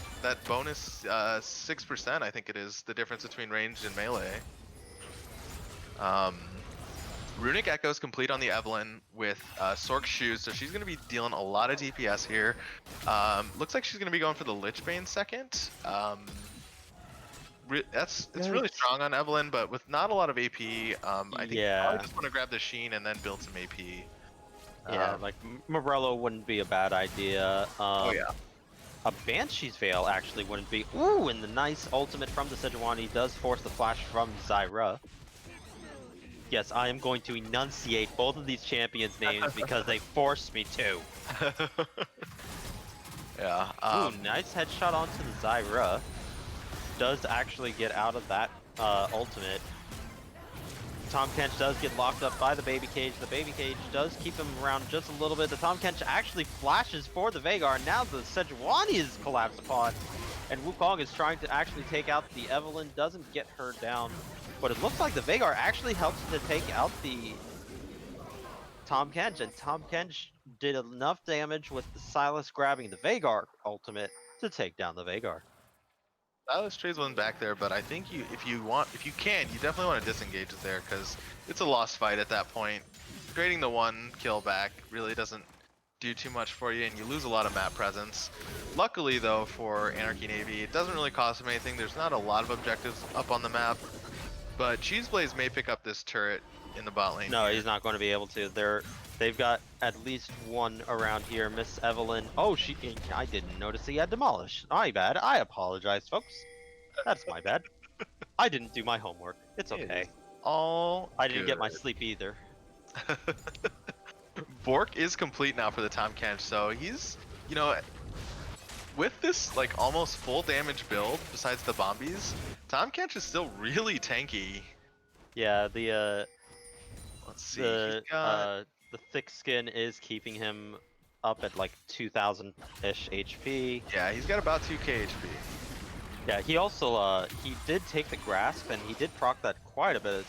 bonus 6%, I think it is, the difference between ranged and melee. Runic Echo's complete on the Evelyn with Sork's shoes, so she's going to be dealing a lot of DPS here. Looks like she's going to be going for the Lichbane second. It's really strong on Evelyn, but with not a lot of AP, I think you probably just want to grab the Sheen and then build some AP. Yeah, like Morello wouldn't be a bad idea. Oh yeah. A Banshee's Veil actually wouldn't be. Ooh, and the nice ultimate from the Sejuani does force the flash from Zyra. Yes, I am going to enunciate both of these champions' names because they forced me to. Yeah. Ooh, nice headshot onto the Zyra. Does actually get out of that ultimate. Tom Kench does get locked up by the baby cage. The baby cage does keep him around just a little bit. The Tom Kench actually flashes for the Veigar. Now the Sejuani is collapsed upon. And Wukong is trying to actually take out the Evelyn. Doesn't get her down. But it looks like the Veigar actually helps to take out the Tom Kench. And Tom Kench did enough damage with the Silas grabbing the Veigar ultimate to take down the Veigar. Silas trades one back there, but I think if you can, you definitely want to disengage it there because it's a lost fight at that point. Trading the one kill back really doesn't do too much for you, and you lose a lot of map presence. Luckily, though, for Anarchy Navy, it doesn't really cost them anything. There's not a lot of objectives up on the map, but Cheeseblaze may pick up this turret in the bot lane. No, he's not going to be able to. They've got at least one around here. Miss Evelyn. Oh, I didn't notice he had demolished. My bad. I apologize, folks. That's my bad. I didn't do my homework. It's okay. I didn't get my sleep either. Bork is complete now for the Tom Kench, so he's, with this like almost full damage build besides the Bombies, Tom Kench is still really tanky. Yeah, let's see. The thick skin is keeping him up at like 2,000-ish HP. Yeah, he's got about 2k HP. Yeah, he also he did take the grasp and he did proc that quite a bit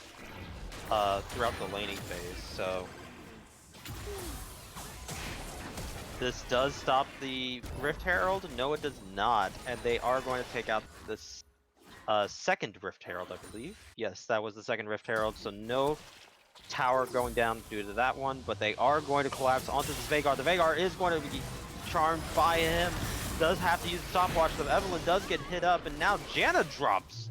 throughout the laning phase. So this does stop the Rift Herald. No, it does not, and they are going to take out this second Rift Herald, I believe. Yes, that was the second Rift Herald. So no tower going down due to that one, but they are going to collapse onto this Veigar. The Veigar is going to be charmed by him. Does have to use the stopwatch. The Evelyn does get hit up, and now Janna drops.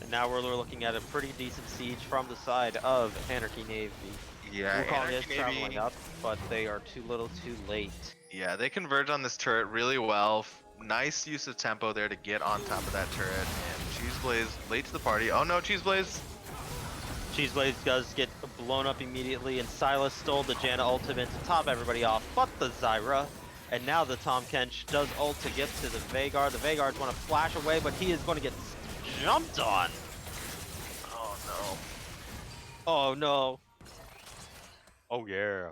And now we're looking at a pretty decent siege from the side of Anarchy Navy. Yeah, Wukong is traveling up, but they are too little too late. Yeah, they converge on this turret really well. Nice use of tempo there to get on top of that turret. And Cheeseblaze late to the party. Oh no, Cheeseblaze! Cheeseblaze does get blown up immediately, and Silas stole the Janna ultimate to top everybody off, but the Zyra. And now the Tom Kench does ult to get to the Veigar. The Veigar's want to flash away, but he is going to get jumped on. Oh no. Oh no. Oh yeah.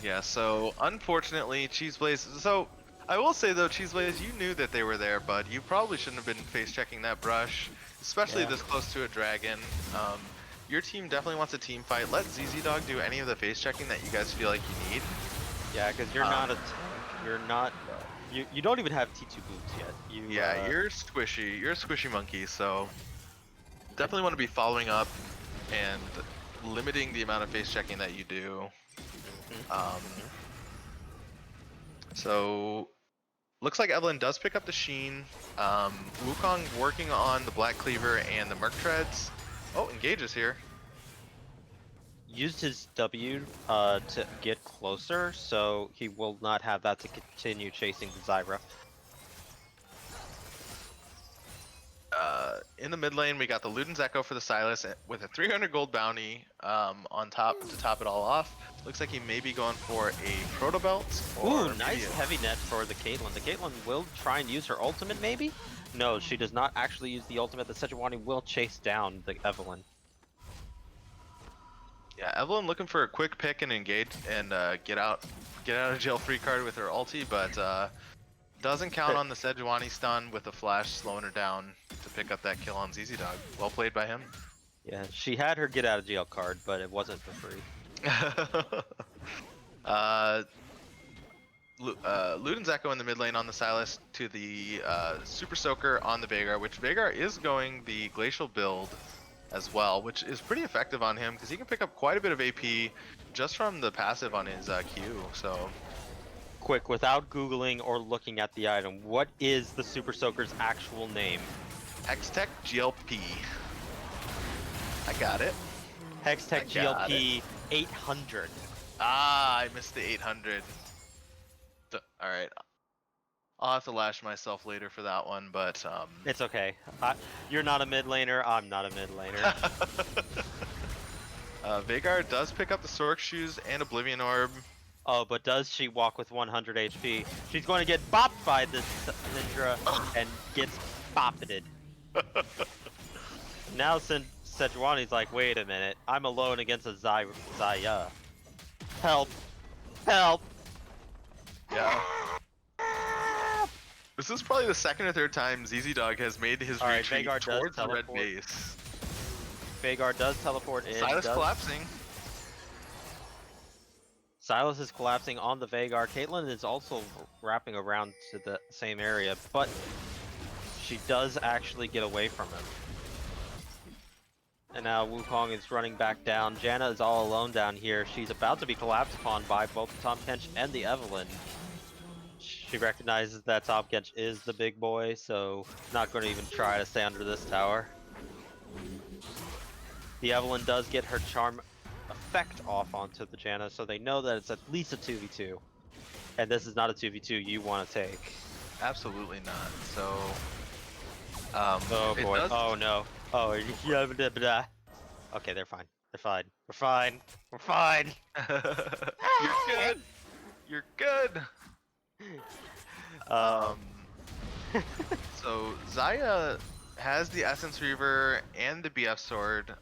Yeah, so unfortunately, Cheeseblaze. So I will say though, Cheeseblaze, you knew that they were there, but you probably shouldn't have been face checking that brush, especially this close to a dragon. Your team definitely wants a team fight. Let ZZ Dog do any of the face checking that you guys feel like you need. Yeah, because you're not a tank. You're not. You don't even have T2 boots yet. Yeah, you're squishy. You're a squishy monkey, so definitely want to be following up and limiting the amount of face checking that you do. So looks like Evelyn does pick up the Sheen. Wukong working on the Black Cleaver and the Merc Treads. Oh, engages here. Used his W to get closer, so he will not have that to continue chasing the Zyra. In the mid lane, we got the Luden's Echo for the Silas with a 300 gold bounty on top to top it all off. Looks like he may be going for a Proto Belt. Ooh, nice heavy net for the Caitlyn. The Caitlyn will try and use her ultimate, maybe? No, she does not actually use the ultimate. The Sejuani will chase down the Evelyn. Yeah, Evelyn looking for a quick pick and engage and get out of jail free card with her ulti, but doesn't count on the Sejuani stun with the flash slowing her down to pick up that kill on ZZ Dog. Well played by him. Yeah, she had her get out of jail card, but it wasn't for free. Luden's Echo in the mid lane on the Silas to the Super Soaker on the Veigar, which Veigar is going the Glacial build as well, which is pretty effective on him because he can pick up quite a bit of AP just from the passive on his Q. So, quick, without Googling or looking at the item, what is the Super Soaker's actual name? Hextech GLP. I got it. Hextech GLP 800. Ah, I missed the 800. Alright. I'll have to lash myself later for that one, but it's okay. You're not a mid laner, I'm not a mid laner. Veigar does pick up the Sork Shoes and Oblivion Orb. Oh, but does she walk with 100 HP? She's going to get bopped by this Syndra and gets boppeted. Now Sejuani's like, wait a minute, I'm alone against a Zaya. Help! Help! Yeah. This is probably the second or third time ZZ Dog has made his retreat towards the red base. Veigar does teleport in. Silas collapsing. Silas is collapsing on the Veigar. Caitlyn is also wrapping around to the same area, but she does actually get away from him. And now Wukong is running back down. Janna is all alone down here. She's about to be collapsed upon by both the Tahm Kench and the Evelyn. She recognizes that Tahm Kench is the big boy, so not going to even try to stay under this tower. The Evelyn does get her charm effect off onto the Janna, so they know that it's at least a 2v2. And this is not a 2v2 you want to take. Absolutely not. So, oh boy. Oh no. Oh, yeah, blah, blah. Okay, they're fine. They're fine. We're fine. We're fine. You're good. You're good. So Zaya has the Essence Reaver and the BF Sword,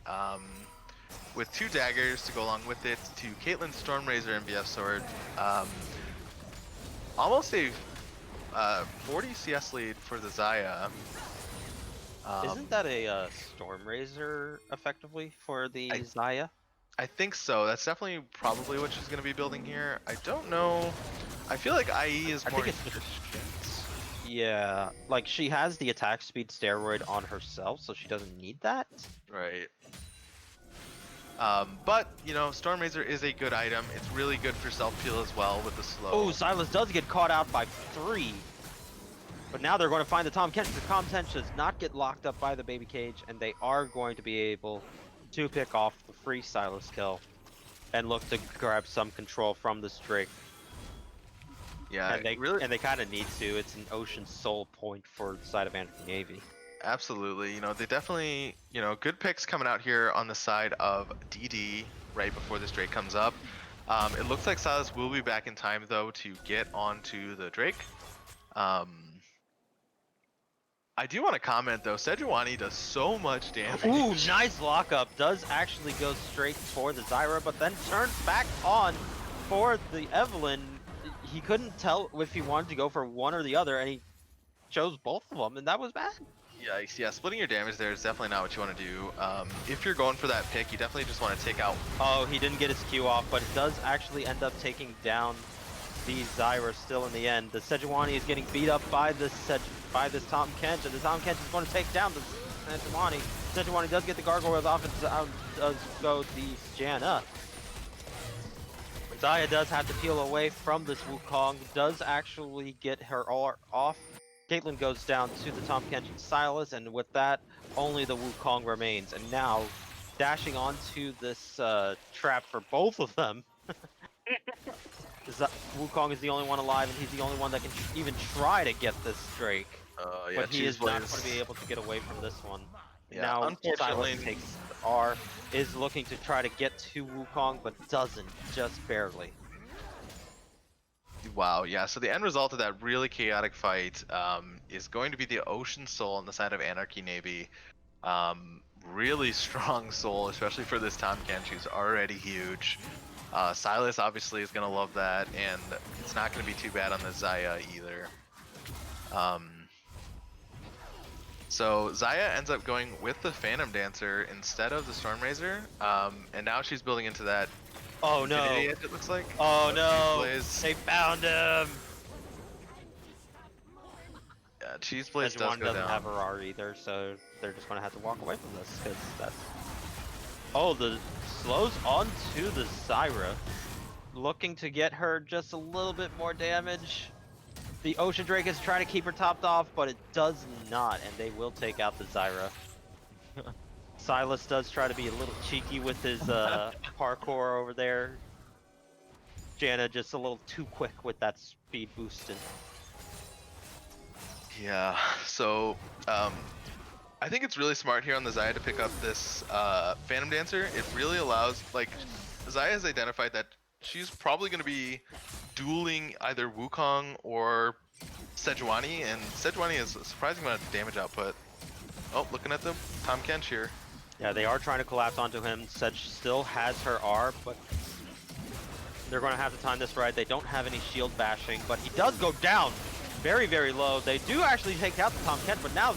with 2 daggers to go along with it, to Caitlyn's Storm Razor and BF Sword. Almost a 40 CS lead for the Zaya. Isn't that a Storm Razor effectively for the Zaya? I think so. That's definitely probably what she's going to be building here. I don't know. I feel like IE is more efficient. Yeah, like she has the attack speed steroid on herself, so she doesn't need that. Right. But, you know, Storm Razor is a good item. It's really good for self-heal as well with the slow. Oh, Silas does get caught out by 3. But now they're going to find the Tahm Kench. The Tahm Kench does not get locked up by the baby cage, and they are going to be able to pick off the free Silas kill and look to grab some control from this Drake. Yeah, and they kind of need to. It's an Ocean Soul point for the side of Anarchy Navy. Absolutely. You know, they definitely, you know, good picks coming out here on the side of DD right before this Drake comes up. It looks like Silas will be back in time, though, to get onto the Drake. I do want to comment, though, Sejuani does so much damage. Ooh, nice lockup. Does actually go straight for the Zyra, but then turns back on for the Evelyn. He couldn't tell if he wanted to go for one or the other, and he chose both of them, and that was bad. Yikes, yeah, splitting your damage there is definitely not what you want to do. If you're going for that pick, you definitely just want to take out... Oh, he didn't get his Q off, but it does actually end up taking down the Zyra still in the end. The Sejuani is getting beat up by this Tahm Kench, and the Tahm Kench is going to take down the Sejuani. Sejuani does get the gargoyles off, and does go the Janna. Xayah does have to peel away from this Wukong, does actually get her R off. Caitlyn goes down to the Tahm Kench and Sylas, and with that, only the Wukong remains. And now, dashing onto this trap for both of them. Wukong is the only one alive, and he's the only one that can even try to get this Drake. Yeah, But he is not going to Cheeseblaze. be able to get away from this one. Yeah, Now, unfortunately. Sylas takes the R, is looking to try to get to Wukong, but doesn't, just barely. Wow, yeah, so the end result of that really chaotic fight is going to be the Ocean Soul on the side of Anarchy Navy. Really strong soul, especially for this Tahm Kench, who's already huge. Sylas obviously is going to love that, and it's not going to be too bad on the Xayah either. So Xayah ends up going with the Phantom Dancer instead of the Stormrazor, and now she's building into that Oh no! Infinity Edge, it looks like. Oh no! Cheeseblaze. They found him! Yeah, Cheeseblaze does Sejuani go doesn't down. have her R either, so they're just gonna have to walk away from this, because that's... Oh, the slows onto the Zyra, looking to get her just a little bit more damage. The Ocean Drake is trying to keep her topped off, but it does not, and they will take out the Zyra. Sylas does try to be a little cheeky with his parkour over there. Janna just a little too quick with that speed boosting. Yeah, so I think it's really smart here on the Xayah to pick up this Phantom Dancer. It really allows, like, Xayah has identified that she's probably going to be dueling either Wukong or Sejuani, and Sejuani has a surprising amount of damage output. Oh, looking at the Tahm Kench here. Yeah, they are trying to collapse onto him. Sedge still has her R, but they're going to have to time this right. They don't have any shield bashing, but he does go down very, very low. They do actually take out the Tahm Kench, but now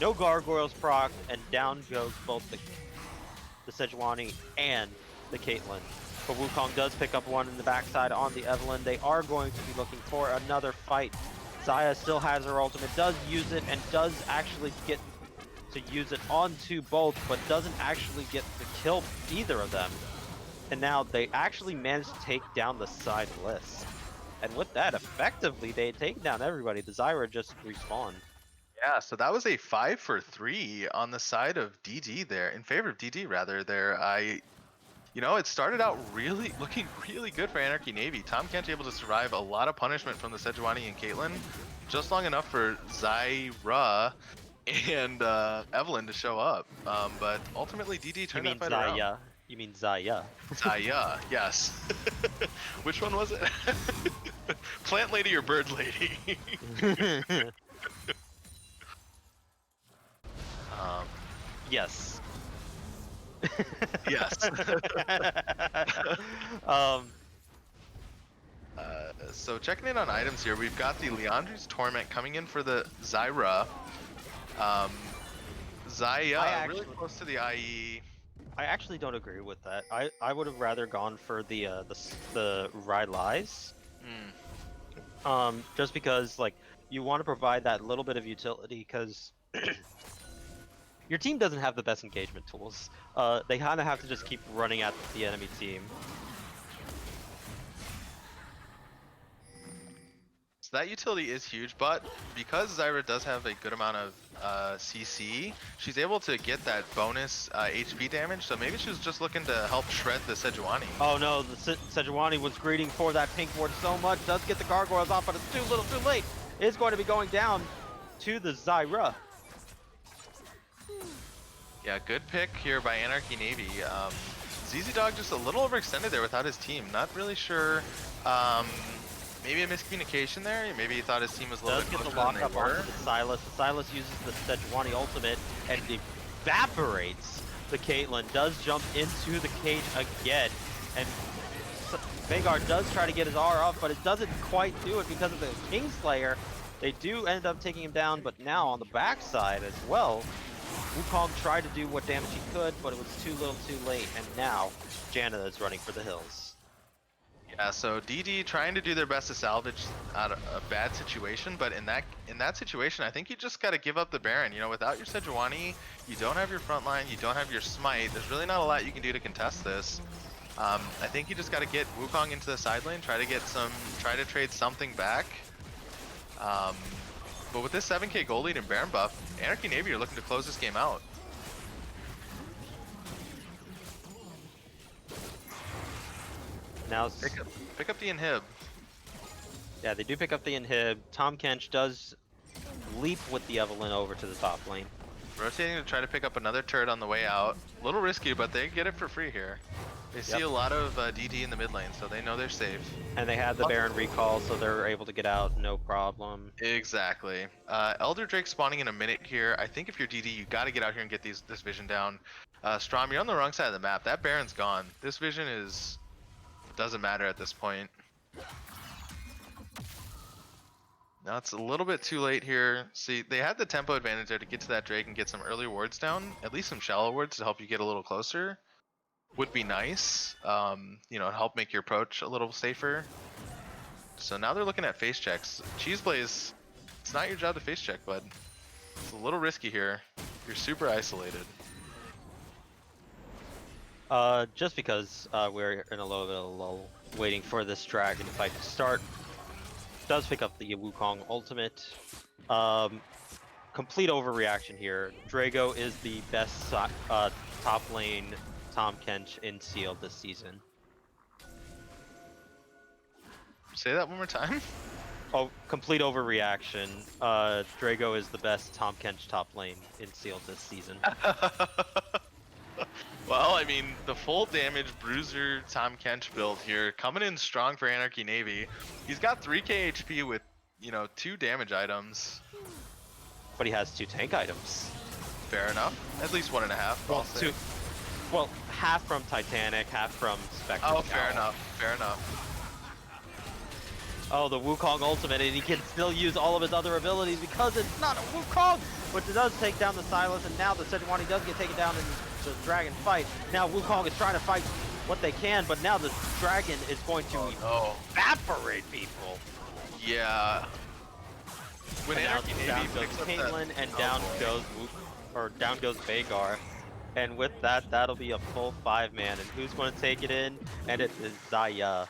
no gargoyles proc, and down goes both the Sejuani and the Caitlyn. But Wukong does pick up one in the backside on the Evelynn. They are going to be looking for another fight. Xayah still has her ultimate, does use it, and does actually get to use it onto both, but doesn't actually get to kill either of them. And now they actually managed to take down the side list. And with that, effectively, they take down everybody. The Zyra just respawned. Yeah, so that was a 5 for 3 on the side of DD there, in favor of DD rather there. You know, it started out looking really good for Anarchy Navy. Tahm Kench able to survive a lot of punishment from the Sejuani and Caitlyn, just long enough for Zyra and Evelynn to show up. But ultimately DD turned that fight around. You mean Xayah. Xayah, yes. Which one was it? Plant lady or bird lady? Yes. Yes. So checking in on items here, we've got the Leandri's Torment coming in for the Zyra. Xayah really close to the IE. I actually don't agree with that. I would have rather gone for the Rylai's. Just because, like, you want to provide that little bit of utility, because your team doesn't have the best engagement tools. They kind of have to just keep running at the enemy team. So that utility is huge, but because Zyra does have a good amount of CC, she's able to get that bonus HP damage, so maybe she was just looking to help shred the Sejuani. Oh no, the Sejuani was greeting for that pink ward so much, does get the gargoyles off, but it's too little too late. It's going to be going down to the Zyra. Yeah, good pick here by Anarchy Navy. ZZ Dog just a little overextended there without his team. Not really sure. Maybe a miscommunication there. Maybe he thought his team was a little bit closer than they Does get the were. lock up onto the Sylas. The Sylas uses the Sejuani ultimate and evaporates the Caitlyn. Does jump into the cage again, and Vhagar does try to get his R up, but it doesn't quite do it because of the Kingslayer. They do end up taking him down, but now on the backside as well, Wukong tried to do what damage he could, but it was too little too late, and now Janna is running for the hills. Yeah, so DD trying to do their best to salvage out of a bad situation, but in that situation, I think you just got to give up the Baron. You know, without your Sejuani, you don't have your front line, you don't have your Smite. There's really not a lot you can do to contest this. I think you just got to get Wukong into the side lane, try to trade something back. But with this 7k gold lead and Baron buff, Anarchy Navy are looking to close this game out. Now, Pick up the inhib. yeah, they do pick up the inhib. Tom Kench does leap with the Evelyn over to the top lane. Rotating to try to pick up another turret on the way out. A little risky, but they get it for free here. They see a lot of DD in the mid lane, so they know they're safe. And they had the Baron recall, so they're able to get out, no problem. Exactly. Elder Drake spawning in a minute here. I think if you're DD, you got to get out here and get this vision down. Strom, you're on the wrong side of the map. That Baron's gone. This vision doesn't matter at this point. Now it's a little bit too late here. See, they had the tempo advantage there to get to that Drake and get some early wards down. At least some shallow wards to help you get a little closer. Would be nice. You know, help make your approach a little safer. So now they're looking at face checks. Cheeseblaze, it's not your job to face check, bud. It's a little risky here. You're super isolated. Just because we're in a little bit of a lull, waiting for this dragon fight to start. Does pick up the Wukong ultimate. Complete overreaction here. Drago is the best top lane Tom Kench in Seal this season. Say that one more time. Oh, complete overreaction. Drago is the best Tom Kench top lane in Seal this season. Well, I mean, the full damage bruiser Tom Kench build here, coming in strong for Anarchy Navy. He's got 3k HP with, you know, 2 damage items. But he has 2 tank items. Fair enough. At least 1.5. Well, 2. Well, half from Titanic, half from Spectre. Oh, fair enough. Fair enough. Oh, the Wukong ultimate, and he can still use all of his other abilities because it's not a Wukong, which it does take down the Silas, and now the Sejuani does get taken down in the dragon fight. Now Wukong is trying to fight what they can, but now the dragon is going to evaporate people. Yeah. When And Anarchy down Navy goes picks up Caitlyn, that... and oh, down boy. down goes Vhagar. And with that, that'll be a full 5-man, and who's going to take it in? And it is Zaya.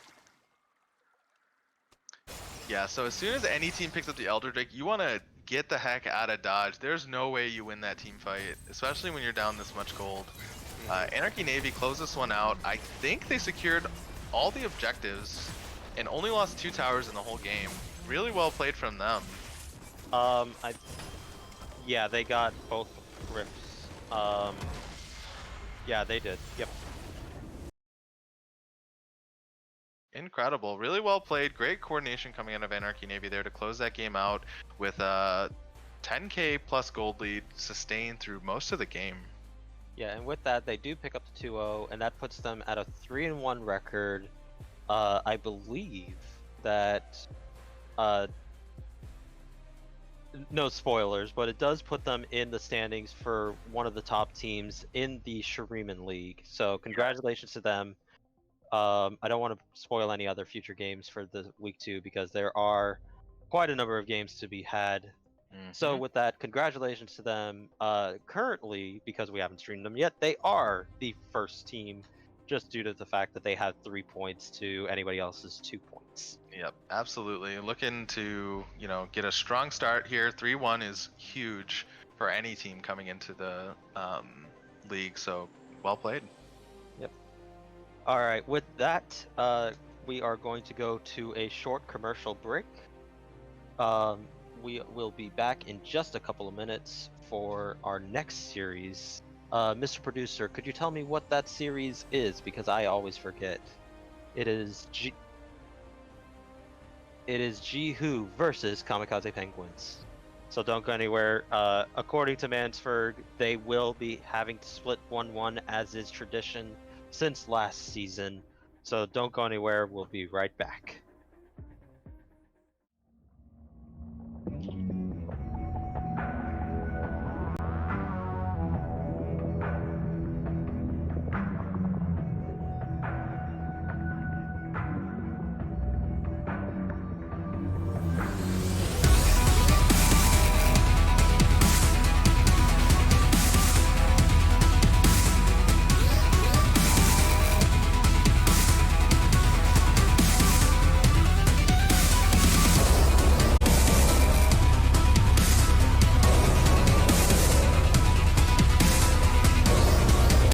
Yeah, so as soon as any team picks up the Elder Drake, you want to get the heck out of Dodge. There's no way you win that team fight, especially when you're down this much gold. Anarchy Navy closed this one out. I think they secured all the objectives and only lost 2 towers in the whole game. Really well played from them. Yeah, they got both rifts. Yeah, they did. Yep. Incredible. Really well played. Great coordination coming out of Anarchy Navy there to close that game out with a 10k plus gold lead sustained through most of the game. Yeah, and with that, they do pick up the 2-0, and that puts them at a 3-1 record. I believe that, no spoilers, but it does put them in the standings for one of the top teams in the Shurima League. So congratulations to them. I don't want to spoil any other future games for the week 2 because there are quite a number of games to be had. So with that, congratulations to them. Currently, because we haven't streamed them yet, they are the first team just due to the fact that they have 3 points to anybody else's 2 points. Yep, absolutely. Looking to, you know, get a strong start here. 3-1 is huge for any team coming into the league, so well played. Yep. All right, with that, we are going to go to a short commercial break. We will be back in just a couple of minutes for our next series. Mr. Producer, could you tell me what that series is? Because I always forget. It is Jihu versus Kamikaze Penguins. So don't go anywhere. According to Mansford, they will be having to split 1-1 as is tradition since last season. So don't go anywhere. We'll be right back.